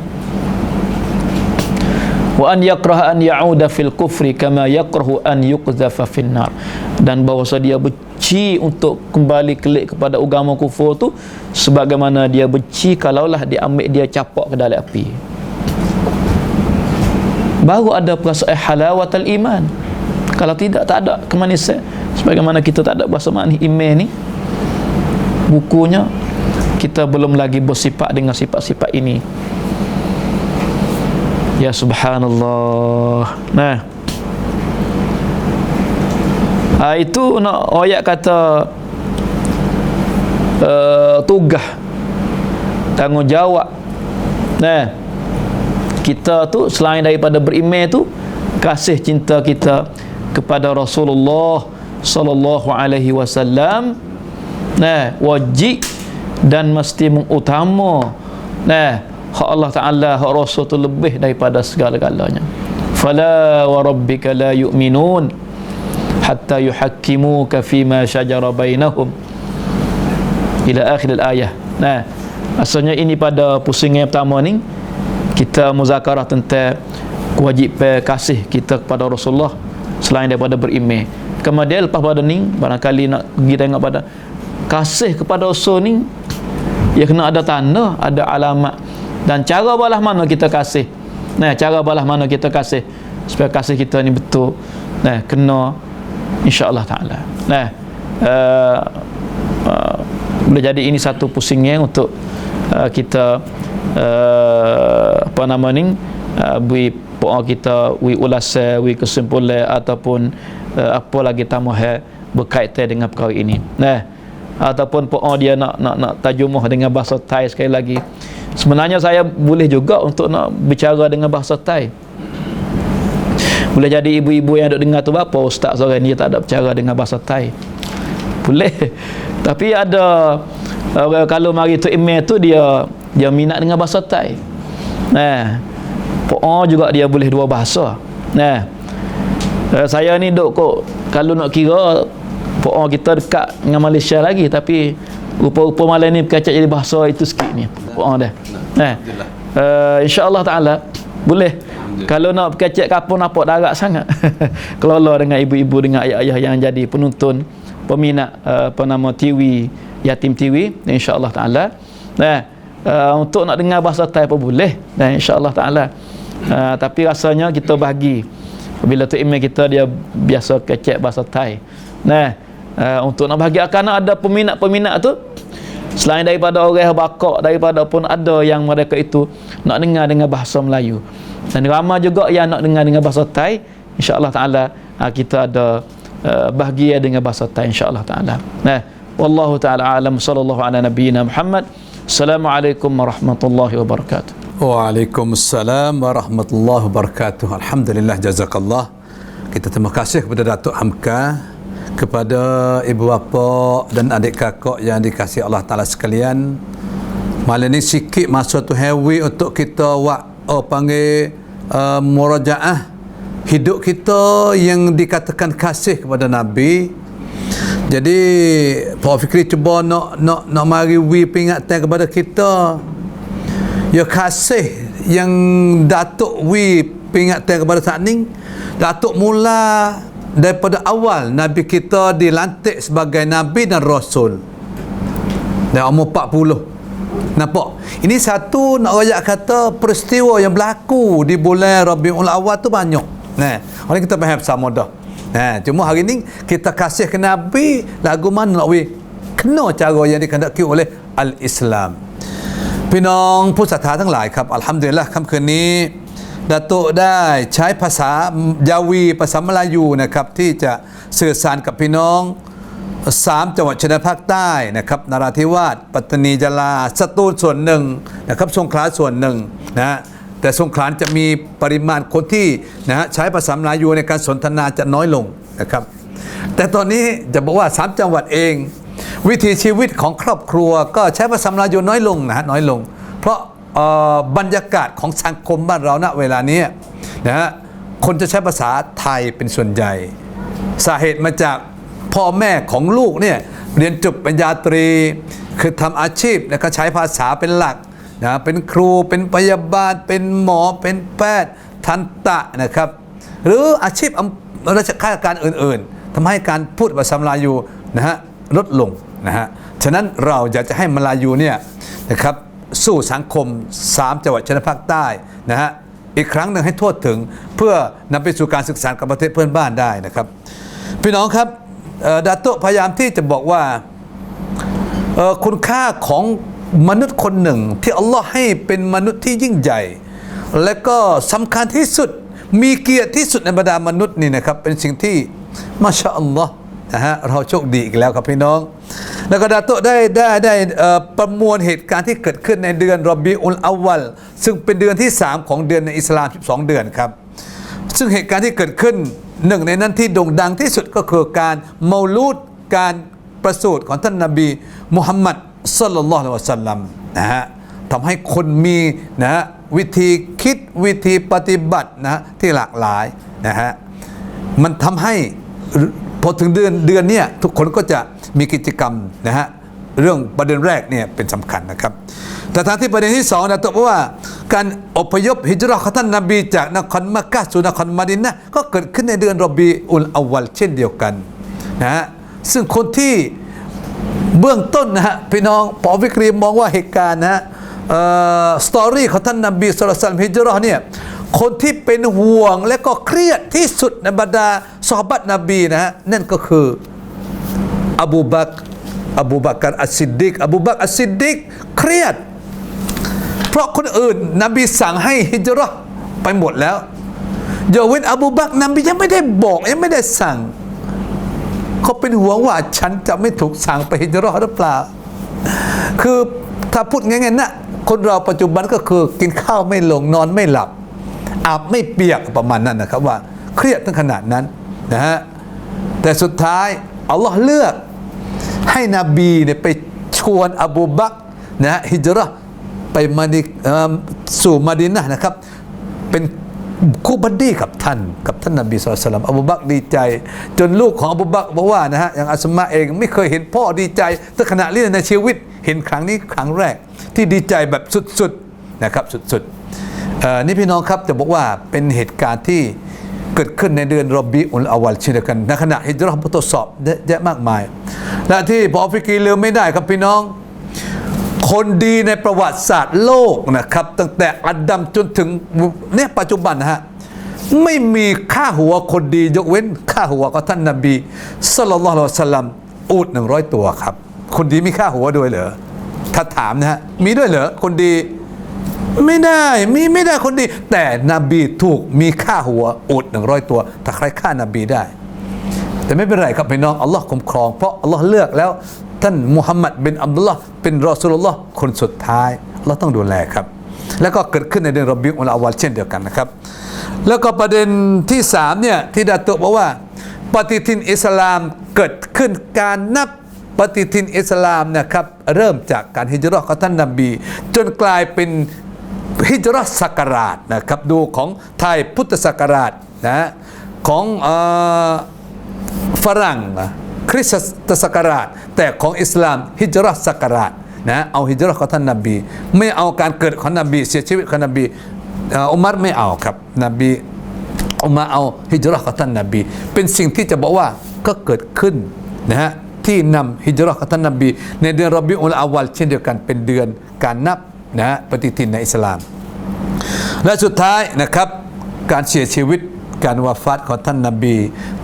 Wa an yakraha an ya'uda fil kufri kama yakrahu an yuqdhafa fin nar. Dan bahawa dia benci untuk kembali kelik kepada agama kufur tu sebagaimana dia benci kalaulah diambil dia capak ke dalam api. Baru ada perasaan halawatul iman. Kalau tidak, tak ada kemanisan. Sebagaimana kita tak ada bahasa manis iman ni, bukunya kita belum lagi bersifat dengan sifat-sifat ini. Ya subhanallah. Nah, itu nak ayat kata tugas, tanggungjawab. Nah, kita tu selain daripada beriman tu, kasih cinta kita kepada Rasulullah sallallahu alaihi wasallam, nah, wajib dan mesti mengutama, nah, hak Allah Ta'ala, hak Rasul tu lebih daripada segala-galanya. Fala wa rabbika la yu'minun hatta yuhakkimuka fima syajara bainahum ila akhir al-ayah. Nah, asalnya ini pada pusingan yang pertama ni kita muzakarah tentang kewajipan kasih kita kepada Rasulullah selain daripada beriman. Kemudian lepas pada ni barangkali nak pergi tengok pada kasih kepada Rasul ni, ya kena ada tanda, ada alamat dan cara balas mana kita kasih. Nah, cara balas mana kita kasih supaya kasih kita ni betul, nah, kena insya-Allah taala. Nah, boleh jadi ini satu pusingnya untuk kita apa nama ni bui poa kita wi ulasan, wi kesimpulan ataupun apa lagi tambah berkaitan dengan perkara ini. Nah, ataupun poa dia nak terjemah dengan bahasa Thai sekali lagi. Sebenarnya saya boleh juga untuk nak bicara dengan bahasa Thai. Boleh jadi ibu-ibu yang duk dengar tu bapa ustaz seorang ni tak ada bicara dengan bahasa Thai. Boleh. Tapi ada kalau mari tu email tu dia minat dengan bahasa Thai. Nah, poa juga dia boleh dua bahasa. Nah, saya ni duk kok kalau nak kira poa kita dekat dengan Malaysia lagi, tapi rupa-rupa malam ni berkacak jadi bahasa itu sikit ni poa dah. Nah, insya-Allah taala boleh. Kalau nak berkacak kapur nampak darat sangat. Kelola dengan ibu-ibu, dengan ayah-ayah yang jadi penonton, peminat apa nama TV, Yatim TV, insya-Allah taala. Nah, untuk nak dengar bahasa Thai pun boleh. Nah, insya-Allah taala. Tapi rasanya kita bagi bila tu email kita dia biasa kecek bahasa Thai. Nah, untuk nak bagi akan ada peminat-peminat tu selain daripada orang bakak, daripada pun ada yang mereka itu nak dengar dengan bahasa Melayu. Dan ramai juga yang nak dengar dengan bahasa Thai. Insya-Allah taala kita ada bahagia dengan bahasa Thai insya-Allah taala. Nah, wallahu taala alam, sallallahu ala nabiyyina Muhammad Assalamualaikum warahmatullahi wabarakatuh. Waalaikumsalam warahmatullahi wabarakatuh. Alhamdulillah, jazakallah. Kita terima kasih kepada Datuk Hamka, kepada ibu bapa dan adik kakak yang dikasihi Allah Ta'ala sekalian. Malam ni sikit masa tu heavy untuk kita panggil murajaah hidup kita yang dikatakan kasih kepada Nabi. Jadi Pak Fikri cuba nak mari peringatan kepada kita. Ya kasih yang Datuk peringatan kepada saat ni. Datuk mula daripada awal Nabi kita dilantik sebagai Nabi dan Rasul. Dan umur 40. Nampak? Ini satu nak rakyat kata peristiwa yang berlaku di bulan Rabiul Awal tu banyak. Nah, orang kita faham sama dah. Cuma hari ni kita kasih ke Nabi lagu mana nak kena cara yang dikehendaki oleh Al-Islam. พี่น้องผู้ศรัทธาทั้งหลายครับอัลฮัมดุลิลละห์ค่ำคืนนี้ดาโตได้ใช้ภาษายาวีภาษามลายูนะครับที่จะสื่อสารกับพี่น้อง3จังหวัดชายแดนภาคใต้นะครับนราธิวาสปัตตานียะลาสตูลส่วนหนึ่งนะครับสงขลาส่วนหนึ่งนะแต่สงขลาจะมีปริมาณคนที่ใช้ภาษามลายูในการสนทนาจะน้อยลงนะครับแต่ตอนนี้จะบอกว่า3จังหวัดเองวิถีชีวิตของครอบครัวก็ใช้ภาษามลายูน้อยลงน้อยลงเพราะบรรยากาศของสังคมบ้านเราณเวลานี้คนจะใช้ภาษาไทยเป็นส่วนใหญ่สาเหตุมาจากพ่อแม่ของลูกเนี่ยเรียนจบปริญญาตรีคือทำอาชีพแล้วก็ใช้ภาษาเป็นหลักเป็นครูเป็นพยาบาลเป็นหมอเป็นแพทย์ทันตะนะครับหรืออาชีพราชการอื่นๆทำให้การพูดภาษามลายูลดลงฉะนั้นเราอยากจะให้มลายูเนี่ยนะครับสู่สังคม3จังหวัดชายแดนภาคใต้อีกครั้งหนึ่งให้ทั่วถึงเพื่อนำไปสู่การศึกษากับประเทศเพื่อนบ้านได้นะครับพี่น้องครับดาโตพยายามที่จะบอกว่าคุณค่าของมนุษย์คนหนึ่งที่อัลลอฮ์ให้เป็นมนุษย์ที่ยิ่งใหญ่และก็สำคัญที่สุดมีเกียรติที่สุดในบรรดามนุษย์นี่นะครับเป็นสิ่งที่มาชาอัลลอฮ์เราโชคดีอีกแล้วครับพี่น้องแล้วก็ดาโตได้ประมวลเหตุการณ์ที่เกิดขึ้นในเดือนรอบีอุลอวัลซึ่งเป็นเดือนที่3ของเดือนในอิสลาม12เดือนครับซึ่งเหตุการณ์ที่เกิดขึ้นหนึ่งในนั้นที่โด่งดังที่สุดก็คือการเมาลูดการประสูติของท่านนบีมุฮัมมัดศ็อลลัลลอฮุอะลัยฮิวะซัลลัมทำให้คนมีวิธีคิดวิธีปฏิบัติที่หลากหลายมันทำให้พอถึงเดือนนี้ทุกคนก็จะมีกิจกรรมเรื่องประเด็นแรกเนี่ยเป็นสำคัญนะครับแต่ทางที่ประเด็นที่2นะตัวว่าการอพยพฮิจเราะห์ของท่านนบีจากนครมักกะฮ์สู่นครมะดีนะห์ก็เกิดขึ้นในเดือนรอบีอุลอวัลเช่นเดียวกันซึ่งคนที่เบื้องต้นพี่น้องปอวิกรีมองว่าเหตุการณ์สตอรี่ของท่านนบีศ็อลลัลลอฮุอะลัยฮิวะซัลลัมฮิจเราะห์เนี่ยคนที่เป็นห่วงและก็เครียดที่สุดในบรรดาซอฮาบะห์นบีนั่นก็คืออบูบักรอัสซิดดีกอัสซิดดีกเครียดเพราะคนอื่นนบีสั่งให้ฮิจเราะห์ไปหมดแล้วยกเว้นอบูบักรนบียังไม่ได้บอกยังไม่ได้สั่งเขาเป็นห่วงว่าฉันจะไม่ถูกสั่งไปฮิจเราะห์หรือเปล่าคือถ้าพูดง่ายๆนะคนเราปัจจุบันก็คือกินข้าวไม่ลงนอนไม่หลับอาบไม่เปียกประมาณนั้นนะครับว่าเครียดถึงขนาดนั้นแต่สุดท้ายอัลลอฮ์เลือกให้นบีเนี่ยไปชวนอบูบักรฮิจเราะห์ไปสู่มะดีนะห์นะครับเป็นคู่บัดดี้กับท่านนบีศ็อลลัลลอฮุอะลัยฮิวะซัลลัมอบูบักรดีใจจนลูกของอบูบักรบอกว่าอย่างอัสมาเองไม่เคยเห็นพ่อดีใจถึงขนาดนี้ในชีวิตเห็นครั้งนี้ครั้งแรกที่ดีใจแบบสุดๆนะครับสุดๆนี่พี่น้องครับจะบอกว่าเป็นเหตุการณ์ที่เกิดขึ้นในเดือนรอบีอุลอวัลเช่นเดียวกันในขณะฮิจเราะห์ทดสอบเยอะมากมายและที่พอฟิกีลืมไม่ได้ครับพี่น้องคนดีในประวัติศาสตร์โลกนะครับตั้งแต่อาดัมจนถึงเนี่ยปัจจุบันไม่มีค่าหัวคนดียกเว้นค่าหัวของท่านนบีศ็อลลัลลอฮุอะลัยฮิวะซัลลัมอูฐ100 ตัวครับคนดีมีค่าหัวด้วยเหรอถ้าถามมีด้วยเหรอคนดีไม่ได้คนดีแต่นบีถูกมีค่าหัวอูฐ100 ตัวถ้าใครฆ่านบีได้แต่ไม่เป็นไรครับพี่น้องอัลลอฮ์คุ้มครองเพราะอัลลอฮ์เลือกแล้ว ท่านมุฮัมมัดบินอับดุลลอฮ์เป็นรอซูลุลลอฮ์คนสุดท้ายเราต้องดูแลครับแล้วก็เกิดขึ้นในเดือนรอบิอุลอวัลเช่นเดียวกันนะครับแล้วก็ประเด็นที่3เนี่ยที่ดาตุบอกว่าปฏิทินอิสลามเกิดขึ้นการนับปฏิทินอิสลามนะครับเริ่มจากการฮิจเราะห์ของท่านนบีจนกลายเป็นฮิจเราะห์ศักราชนะครับดูของไทยพุทธศักราชนะของฝรั่งคริสตศักราชแต่ของอิสลามฮิจเราะห์ศักราชนะเอาฮิจเราะห์ของท่านนบีไม่เอาการเกิดของนบีเสียชีวิตของนบีอุมัรไม่เอาครับนบีอุมัรเอาฮิจเราะห์ของท่านนบีเป็นสิ่งที่จะบอกว่าก็เกิดขึ้นนะฮะที่นำฮิจเราะห์ของท่านนบีในเดือนรอบิอุลอาวัลเช่นเดียวกันเป็นเดือนการนับนะฮะปฏิทินในอิสลามและสุดท้ายนะครับการเสียชีวิตการวาฟาตของท่านนบี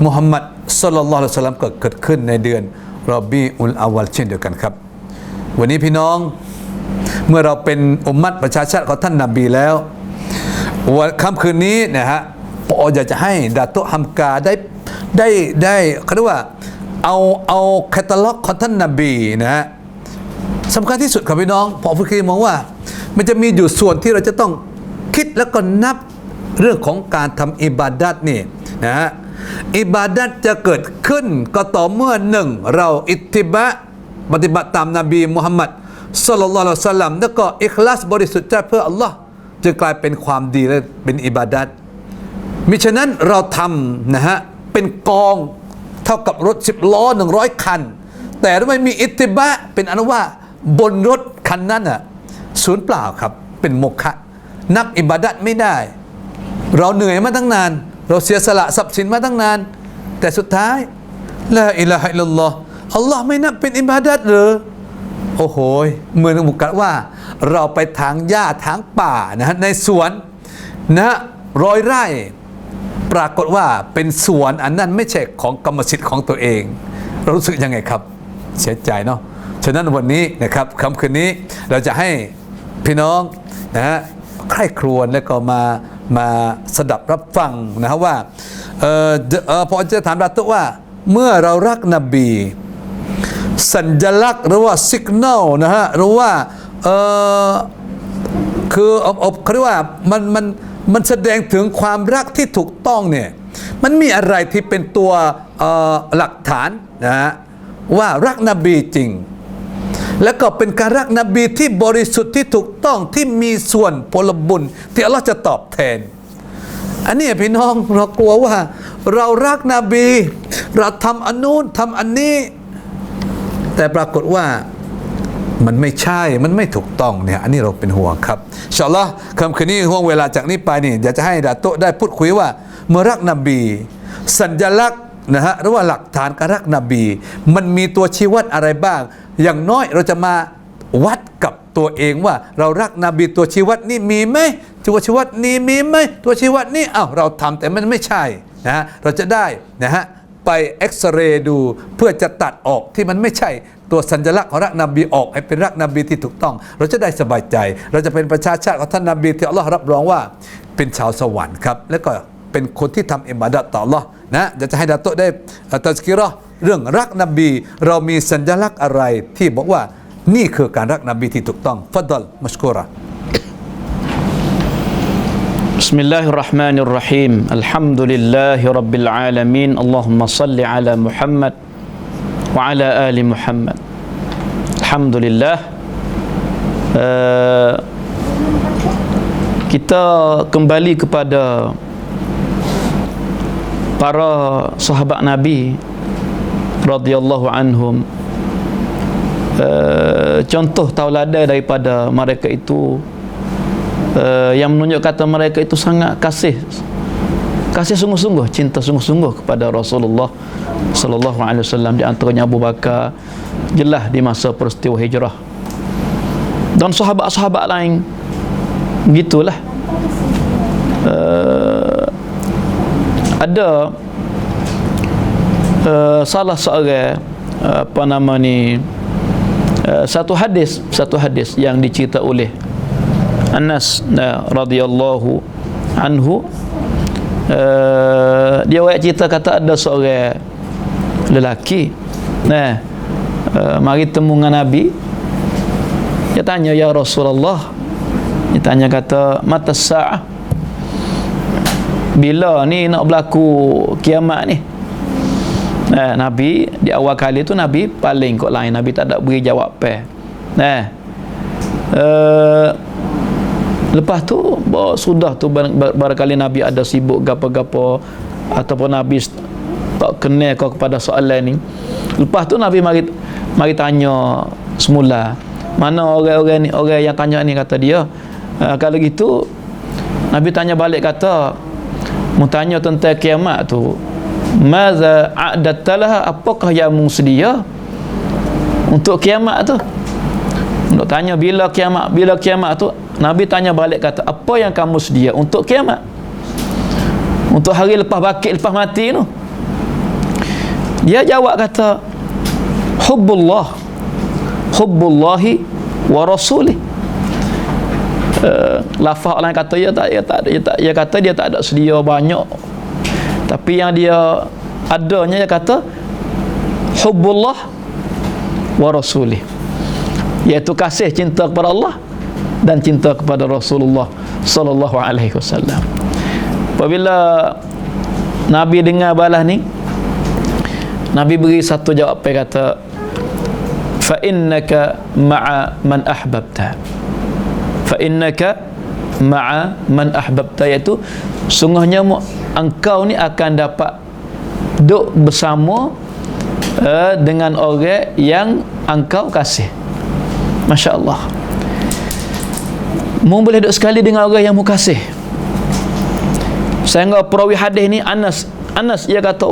มุฮัมมัดศ็อลลัลลอฮุอะลัยฮิวะซัลลัมก็เกิดขึ้นในเดือนรอบิอุลอาวัลเช่นเดียวกันครับวันนี้พี่น้องเมื่อเราเป็นอุมมัตประชาชาติของท่านนบีแล้ววันค่ำคืนนี้นะฮะผมอยากจะให้ดาตุฮัมกาได้เขาเรียกว่าเอาแคตตาล็อกของท่านนบีนะฮะสำคัญที่สุดครับพี่น้องผมคิดมองว่ามันจะมีอยู่ส่วนที่เราจะต้องคิดแล้วก็นับเรื่องของการทำอิบาดัตนี่นะฮะอิบาดัตจะเกิดขึ้นก็ต่อเมื่อหนึ่งเราอิตติบะปฏิบัติตามนบีมุฮัมมัดศ็อลลัลลอฮุอะลัยฮิวะซัลลัมแล้วก็อิคลาสบริสุทธิ์ใจเพื่ออัลลอฮ์จะกลายเป็นความดีและเป็นอิบาดัตมิฉะนั้นเราทำนะฮะเป็นกองเท่ากับรถ10 ล้อ100 คันแต่ถ้าไม่มีอิตติบะเป็นอนุว่าบนรถคันนั้นอ่ะศูนย์เปล่าครับเป็นโมฆะนับอิบาดัตไม่ได้เราเหนื่อยมาตั้งนานเราเสียสละทรัพย์สินมาตั้งนานแต่สุดท้ายลาอิลาฮะอิลลัลลอฮ์อัลลอฮ์ไม่นับเป็นอิบาดัตหรือโอ้โหเหมือนมุกัดว่าเราไปทางหญ้าทางป่านะฮะในสวนนะ100 ไร่ปรากฏว่าเป็นสวนอันนั้นไม่ใช่ของกรรมสิทธิ์ของตัวเองเรารู้สึกยังไงครับเสียใจเนาะฉะนั้นวันนี้นะครับค่ำคืนนี้เราจะให้พี่น้องนะฮะใคร่ครวญแล้วก็มาสดับรับฟังนะฮะว่าพอจะถามดาตุว่าเมื่อเรารักนบีสัญลักษณ์หรือว่าสัญญาณนะฮะหรือว่าคือเขาเรียกว่ามันแสดงถึงความรักที่ถูกต้องเนี่ยมันมีอะไรที่เป็นตัวหลักฐานนะฮะว่ารักนบีจริงแล้วก็เป็นการรักนบีที่บริสุทธิ์ที่ถูกต้องที่มีส่วนผลบุญที่อัลลอฮ์จะตอบแทนอันนี้พี่น้องเรากลัวว่าเรารักนบีเราทำอันนู้นทำอันนี้แต่ปรากฏว่ามันไม่ใช่มันไม่ถูกต้องเนี่ยอันนี้เราเป็นห่วงครับอินชาอัลลอฮ์ค่ำคืนนี้ห่วงเวลาจากนี้ไปนี่อยากจะให้ดาโตได้พูดคุยว่าเมื่อรักนบีสัญลักษณ์นะฮะหรือว่าหลักฐานการรักนบีมันมีตัวชี้วัดอะไรบ้างอย่างน้อยเราจะมาวัดกับตัวเองว่าเรารักนบีตัวชี้วัดนี่มีไหมตัวชี้วัดนี้มีไหมตัวชี้วัดนี่เราทำแต่มันไม่ใช่นะฮะเราจะได้นะฮะไปเอ็กซเรย์ดูเพื่อจะตัดออกที่มันไม่ใช่ตัวสัญลักษณ์ของรักนบีออกให้เป็นรักนบีที่ถูกต้องเราจะได้สบายใจเราจะเป็นประชาชาติของท่านนบีที่อัลลอฮ์รับรองว่าเป็นชาวสวรรค์ครับแล้วก็เป็นคนที่ทำอิบาดะห์ต่ออัลลอฮ์นะอยากจะให้ดาโตได้ตัซกิเราะห์เรื่องรักนบีเรามีสัญลักษณ์อะไรที่บอกว่านี่คือการรักนบีที่ถูกต้องฟัดดัลมัชกูร بسم الله الرحمن الرحيم الحمد لله رب العالمين اللهم صل على محمد وعلى آل محمد الحمد لله kita kembali kepada para sahabat Nabi radhiyallahu anhum. Contoh tauladan daripada mereka itu yang menunjuk kata mereka itu sangat kasih sungguh-sungguh, cinta sungguh-sungguh kepada Rasulullah sallallahu alaihi wasallam, di antaranya Abu Bakar jelas di masa peristiwa hijrah, dan sahabat-sahabat lain begitulah. Ada salah seorang satu hadis yang dicerita oleh Anas radhiyallahu anhu. Dia cerita kata ada seorang lelaki mari temu dengan Nabi. Dia tanya, ya Rasulullah, dia tanya kata, mata sa'ah, bila ni nak berlaku kiamat ni? Nabi di awal kali tu Nabi paling kot lain, Nabi tak ada beri jawab lepas tu sudah tu barangkali Nabi ada sibuk gapo-gapo ataupun Nabi tak kenal kau kepada soalan ni. Lepas tu Nabi mari tanya semula, mana orang-orang ni, orang yang tanya ni, kata dia, kalau gitu Nabi tanya balik, kata, mu tanya tentang kiamat tu, maza a'dattalah, apakah yang mu sedia untuk kiamat tu? Untuk tanya bila kiamat tu, Nabi tanya balik, kata, apa yang kamu sedia untuk kiamat, untuk hari lepas bakit, lepas mati tu? Dia jawab, kata, hubbullahi wa rasulih. Lafaz orang kata dia kata dia tak ada sedia banyak, tapi yang dia adanya, dia kata hubbullah wa rasulih, iaitu kasih, cinta kepada Allah dan cinta kepada Rasulullah sallallahu alaihi wasallam. Apabila Nabi dengar balas ni, Nabi beri satu jawapan, kata, fa innaka ma'a man ahbabta, fa innaka ma'a man ahbabta, iaitu sungguhnya engkau ni akan dapat duduk bersama dengan orang yang engkau kasih. Masya Allah, mu boleh duduk sekali dengan orang yang mu kasih. Sehingga perawi hadis ni Anas dia kata,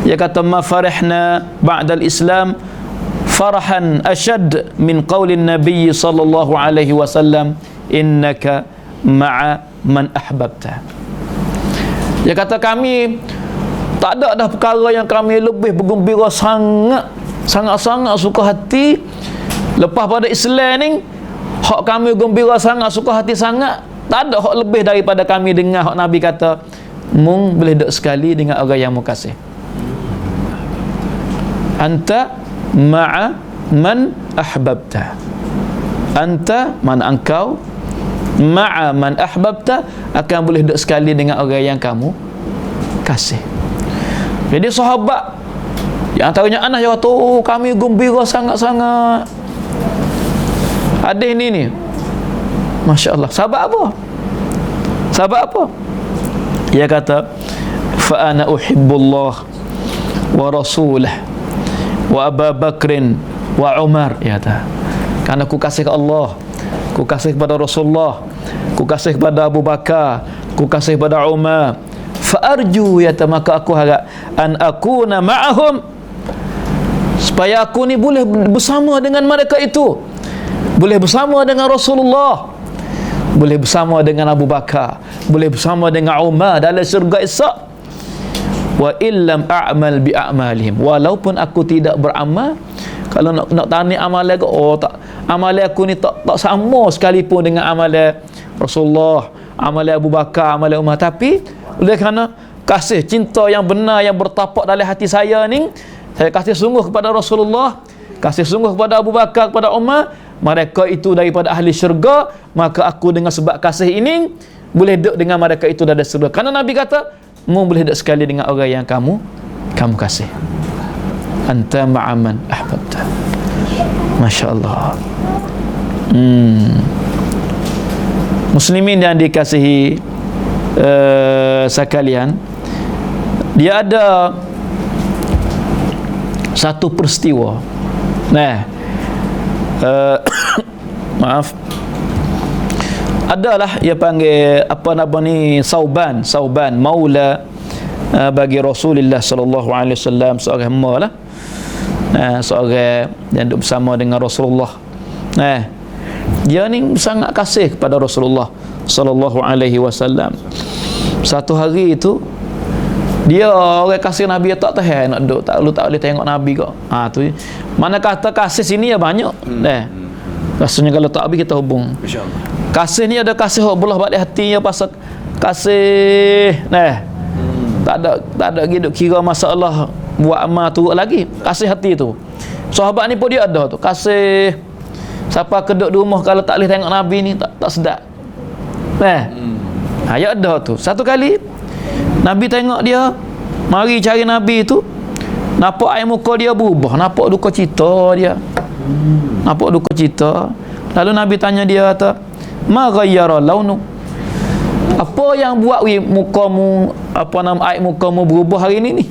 dia kata, ma farihna ba'dal Islam farahan ashad min qaulin Nabi sallallahu alaihi wasallam, innaka ma'a man ahbabta. Dia kata, kami tak ada dah perkara yang kami lebih bergembira sangat suka hati lepas pada Islam ni. Hak kami gembira sangat, suka hati sangat, tak ada hak lebih daripada kami dengar hak Nabi kata, mung boleh duduk sekali dengan orang yang mu kasih. Anta ma'a man ahbabta, anta, mana engkau, ma'a man ahbabta, akan boleh duduk sekali dengan orang yang kamu kasih. Jadi sahabat yang antaranya Anas, dia kata, kami gembira sangat-sangat hadis ni. Masya Allah. Sahabat apa? Dia kata, fa ana uhibbullah wa rasulah wa Abu Bakrin wa Umar. Ya ta, karena aku kasih ke Allah, aku kasih kepada Rasulullah, aku kasih kepada Abu Bakar, aku kasih kepada Umar. Fa arju, ya ta, maka aku harap an akuna ma'ahum, supaya aku ni boleh bersama dengan mereka itu, boleh bersama dengan Rasulullah, boleh bersama dengan Abu Bakar, boleh bersama dengan Umar dalam syurga esok. Wa illam a'mal bi a'malihim, walaupun aku tidak beramal. Kalau nak tanya amalan aku, tak, amalan aku ni tak sama sekalipun dengan amalan Rasulullah, amalan Abu Bakar, amalan Umar, tapi oleh kerana kasih, cinta yang benar yang bertapak dalam hati saya ni, saya kasih sungguh kepada Rasulullah, kasih sungguh kepada Abu Bakar, kepada Umar, mereka itu daripada ahli syurga, maka aku dengan sebab kasih ini boleh duduk dengan mereka itu dalam syurga. Karena Nabi kata, mu boleh duduk sekali dengan orang yang kamu kasih. Anta ma'aman ahbabta. Masya Allah. Muslimin yang dikasihi sekalian, dia ada satu peristiwa. Maaf, adalah ia panggil apa nama ni, Sauban maula bagi Rasulullah sallallahu alaihi wasallam, seorang hamba lah, seorang yang duduk bersama dengan Rasulullah. Dia ni sangat kasih kepada Rasulullah sallallahu alaihi wasallam. Satu hari itu dia orang kasih Nabi, tak tahan nak duduk, tak boleh tengok Nabi kok. Tu mana kata kasih sini ya banyak. Rasanya kalau tak habis kita hubung. Insyaallah. Kasih ni ada kasih hok belah balik hati ya, pasal kasih tak ada gitu kira masalah buat amal turut lagi, kasih hati tu. Sahabat ni pun dia ada tu, kasih siapa keduk di rumah kalau tak boleh tengok Nabi ni tak sedap. Ya ada tu. Satu kali Nabi tengok dia mari cari Nabi tu, nampak air muka dia berubah, nampak duka cita dia. Nampak duka cita. Lalu Nabi tanya dia kata, "Ma ghayyara launu?" Apa yang buat mukamu, apa nama air mukamu berubah hari ni?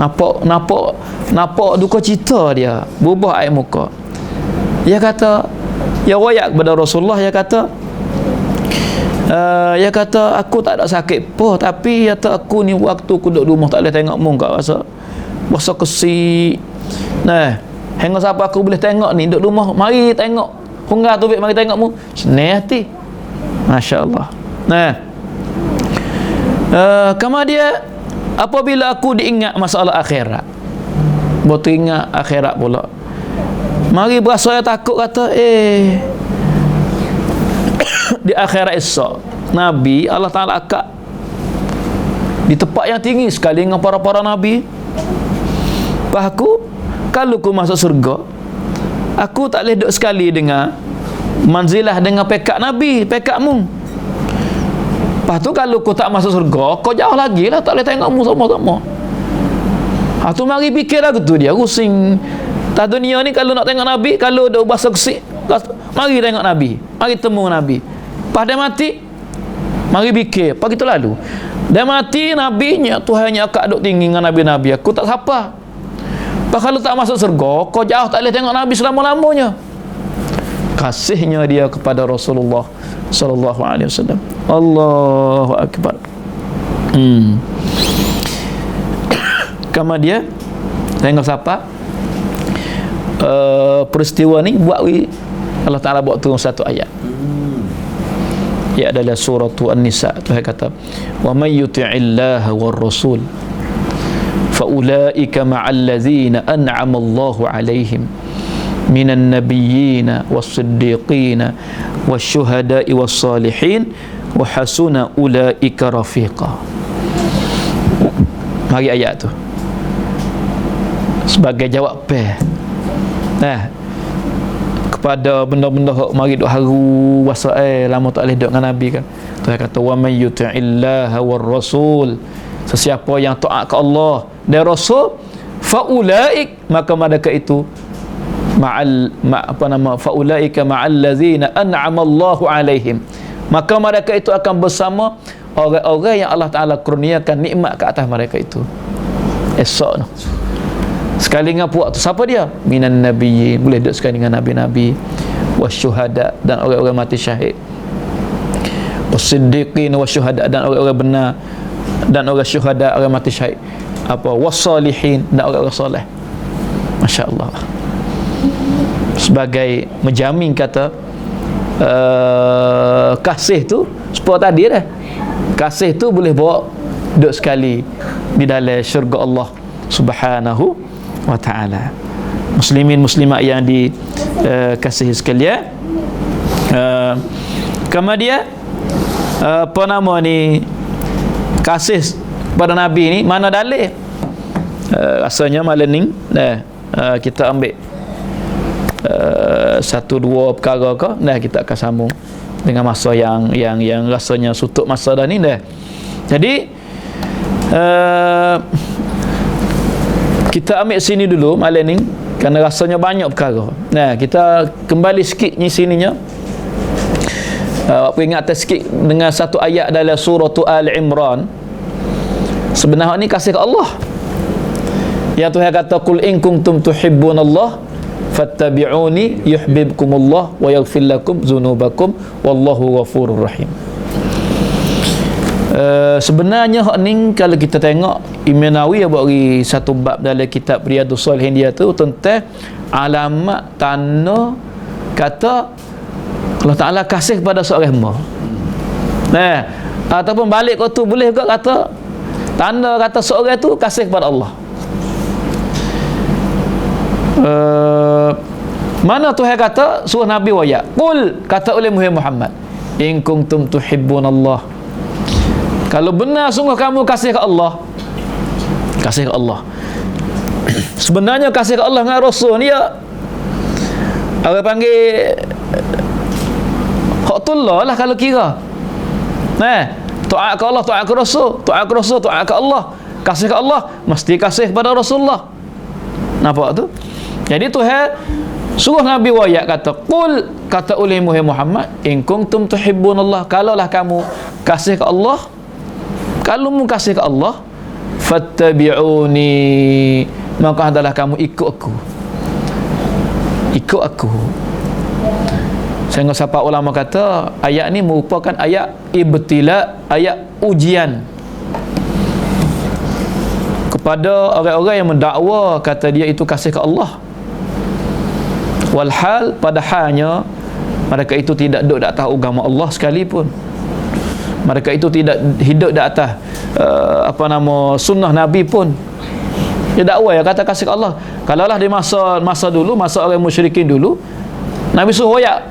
Nampak duka cita dia, berubah air muka. Dia kata, ya wayak kepada Rasulullah, dia kata aku tak ada sakit apa, tapi kata aku ni waktu aku duduk rumah tak boleh tengok mu, kat rasa kesik. Hingga siapa aku boleh tengok ni duduk rumah, mari tengok hunggar tu, mari tengok mu, senang hati. Masya-Allah. Kemudian apabila aku diingat masalah akhirat, teringat akhirat pula, mari berasa takut, kata di akhirat esok Nabi Allah Ta'ala akak di tempat yang tinggi sekali dengan para-para Nabi. Aku kalau aku masuk surga, aku tak boleh duduk sekali dengan manzilah dengan pekat Nabi, pekatmu. Lepas tu kalau aku tak masuk surga, kau jauh lagi lah, tak boleh tengokmu sama-sama. Tu mari fikir lagu tu dia rusing. Tak dunia ni kalau nak tengok Nabi, kalau dah bahasa kesik, mari tengok Nabi, mari temu Nabi. Lepas dia mati, mari fikir, apa gitu lalu. Dia mati, Nabi-nya, Tuhannya akak duduk tinggi dengan Nabi-Nabi, aku tak siapa. Lepas kalau tak masuk surga, kau jauh tak boleh tengok Nabi selama-lamanya. Kasihnya dia kepada Rasulullah sallallahu alaihi wasallam. Allahu akbar. Kemudian tengok siapa peristiwa ni buat Allah Ta'ala buat turun satu ayat. Ia adalah surah An-Nisa. Tuhan kata, wa may yuti'illaha war rasul fa ulaika ma'al ladzina an'ama Allahu 'alaihim minan nabiyyina was-siddiqina wasyuhada'i was-salihin wa hasuna ulaika rafiqa. Mari ayat tu sebagai jawab kepada benda-benda hak mari duk haru wasa lama tak boleh duduk dengan Nabi kan. Tuhan kata, wa may yuti'illaha war rasul, sesiapa yang taat ke Allah dan Rasul, fa ulaik, maka mereka itu fa ulaika ma'al ladzina an'ama Allahu 'alaihim, maka mereka itu akan bersama orang-orang yang Allah Ta'ala kurniakan nikmat ke atas mereka itu esok tu. Sekali dengan puak tu siapa dia? Minan nabiyyin, boleh duduk sekali dengan nabi-nabi, wasyuhada, dan orang-orang mati syahid, wasiddiqin wasyuhada, dan orang-orang benar, dan orang syuhada, orang mati syahid, wasalihin, dan orang-orang soleh. Masya-Allah. Sebagai menjamin kata kasih tu sepuluh tadi dah, kasih tu boleh bawa duduk sekali di dalam syurga Allah Subhanahu wa ta'ala. Muslimin muslimat yang dikasihi sekalian, kemudian apa nama ni, kasih pada Nabi ni mana dalil? Rasanya malam ni kita ambil satu dua perkara ke, kita akan sambung dengan masa yang rasanya sutuk masa dah ni dah. Jadi kita ambil sini dulu malam ni kerana rasanya banyak perkara. Kita kembali sikit ni sininya. Peringatan sikit dengan satu ayat dalam surah Al-Imran. Sebenarnya ni kasih ke Allah. Yang Tuhan kata, qul in kuntum tuhibbunallah fattabi'uni yuhibbukumullah wa yaghfir lakum dzunubakum wallahu ghafurur rahim. Sebenarnya hak ni kalau kita tengok Imam Nawawi bagi satu bab dalam kitab Riyadhus Shalihin dia tu tentang alamat tanda kata Allah Ta'ala kasih kepada seorang hamba. Ataupun balik kau tu boleh juga kata tanda kata seorang tu kasih kepada Allah. Mana Tuhan kata suruh Nabi waya, qul, kata oleh Muhammad, in kuntum tuhibbunallah, kalau benar sungguh kamu kasih ke Allah, kasih ke Allah. Sebenarnya kasih ke Allah dengan Rasul ni ya, orang panggil haqullah lah kalau kira. Taat ke Allah, taat ke Rasul, taat ke Rasul, taat ke Allah. Kasih ke Allah mesti kasih kepada Rasulullah. Nampak tu? Jadi Tuhan suruh Nabi wayak kata, qul, kata oleh Muhammad, in kuntum tuhibbunallah, kalaulah kamu kasih ke Allah, kalau mu kasih ke Allah, fattabi'uni, maka adalah kamu ikut aku. Ikut aku. Sehingga siapa ulama kata ayat ni merupakan ayat ibtila, ayat ujian kepada orang-orang yang mendakwa kata dia itu kasih ke Allah, walhal pada halnya mereka itu tidak duduk di atas agama Allah sekalipun. Mereka itu tidak hidup di atas sunnah Nabi pun. Dia dakwa ya kata kasih ke Allah. Kalaulah di masa dulu, masa orang musyrikin dulu, Nabi suruh ya,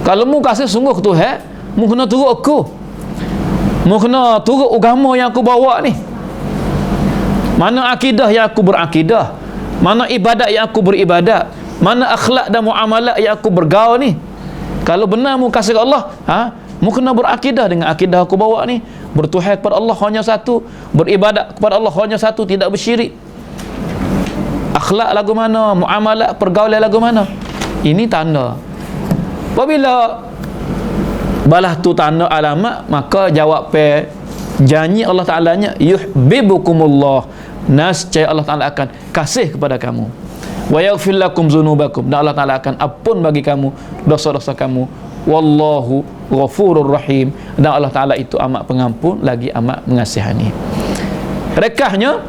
kalau mu kasih sungguh ke Tuhan, mu kena turut aku, mu kena turut agama yang aku bawa ni. Mana akidah yang aku berakidah, mana ibadat yang aku beribadat, mana akhlak dan muamalat yang aku bergaul ni. Kalau benar mu kasih ke Allah, mu kena berakidah dengan akidah aku bawa ni, bertuhan kepada Allah hanya satu, beribadat kepada Allah hanya satu, tidak bersyirik. Akhlak lagu mana, muamalat pergaulan lagu mana. Ini tanda. Apabila balah tu tanda alamat, maka jawab janji Allah Ta'ala-nya, yuhibbukumullah, nascaya Allah Ta'ala akan kasih kepada kamu, wa yaghfir lakum dzunubakum, dan Allah Ta'ala akan ampun bagi kamu dosa-dosa kamu, wallahu ghafurur rahim, dan Allah Ta'ala itu amat pengampun lagi amat mengasihani. Rekahnya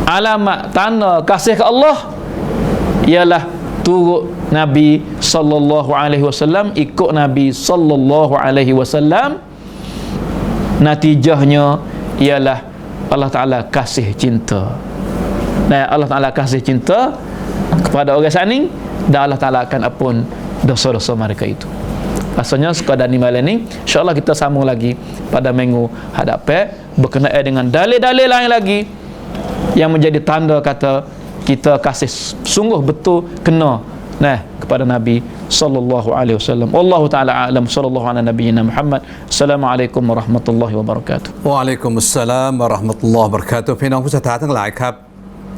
alamat tanda kasih ke Allah ialah turut Nabi sallallahu alaihi wasallam, ikut Nabi sallallahu alaihi wasallam. Natijahnya ialah Allah Ta'ala kasih cinta. Dan Allah Ta'ala kasih cinta kepada orang saning, dan Allah Ta'ala akan ampun dosa-dosa mereka itu. Rasanya sekadar ni malam ni, insyaAllah kita sambung lagi pada minggu hadapan berkenaan dengan dalil-dalil lain lagi yang menjadi tanda kata kita kasih sungguh betul kena kepada Nabi sallallahu alaihi wasallam. Wallahu taala a'lam. Sallallahu ala nabiyyina Muhammad. Assalamualaikum warahmatullahi wabarakatuh. วะอะลัยกุมุสสลามวะเราะห์มะตุลลอฮ์วะบะเราะกาตุฮ์พี่น้องผู้ศรัทธาทั้งหลายครับ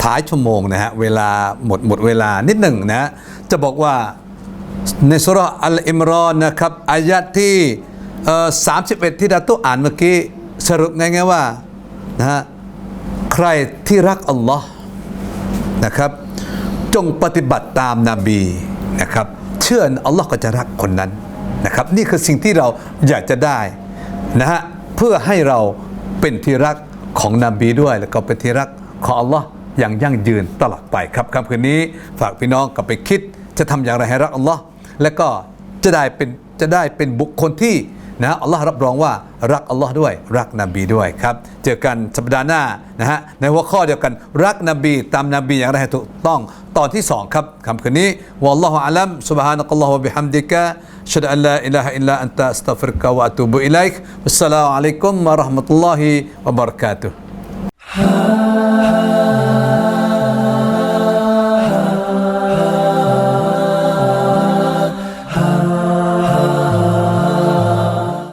ท้ายชั่วโมงนะฮะเวลาหมดเวลานิดหนึ่งนะฮะจะบอกว่าในซูเราะห์อัลอิมรอนนะครับอายะห์ที่31ที่ดาตุอ่านเมื่อกี้สรุปง่ายๆว่านะฮะใครที่รักอัลลอฮ์นะครับจงปฏิบัติตามนบีนะครับเชื่ออัลลอฮ์ก็จะรักคนนั้นนะครับนี่คือสิ่งที่เราอยากจะได้นะฮะเพื่อให้เราเป็นที่รักของนบีด้วยแล้วก็เป็นที่รักของอัลลอฮ์อย่างยั่งยืนตลอดไปครับค่ำคืนนี้ฝากพี่น้องกลับไปคิดจะทำอย่างไรให้รักอัลลอฮ์และก็จะได้เป็นบุคคลที่นะอัลลอฮ์รับรองว่ารักอัลลอฮ์ด้วยรักนบีด้วยครับเจอกันสัปดาห์หน้านะฮะในหัวข้อเดียวกันรักนบีตามนบีอย่างไรให้ถูกต้องตอนที่2ครับค่ำคืนนี้วัลลอฮุอะลัมซุบฮานะกัลลอฮุวะบิฮัมดิกะอัชฮะดุอัลลาอิลาฮะอิลลันตะอัสตัฆฟิรุกะวะอะตูบุอิลัยกวัสสลามุอะลัยกุมวะเราะห์มะตุลลอฮิวะบะเราะกาตุฮ์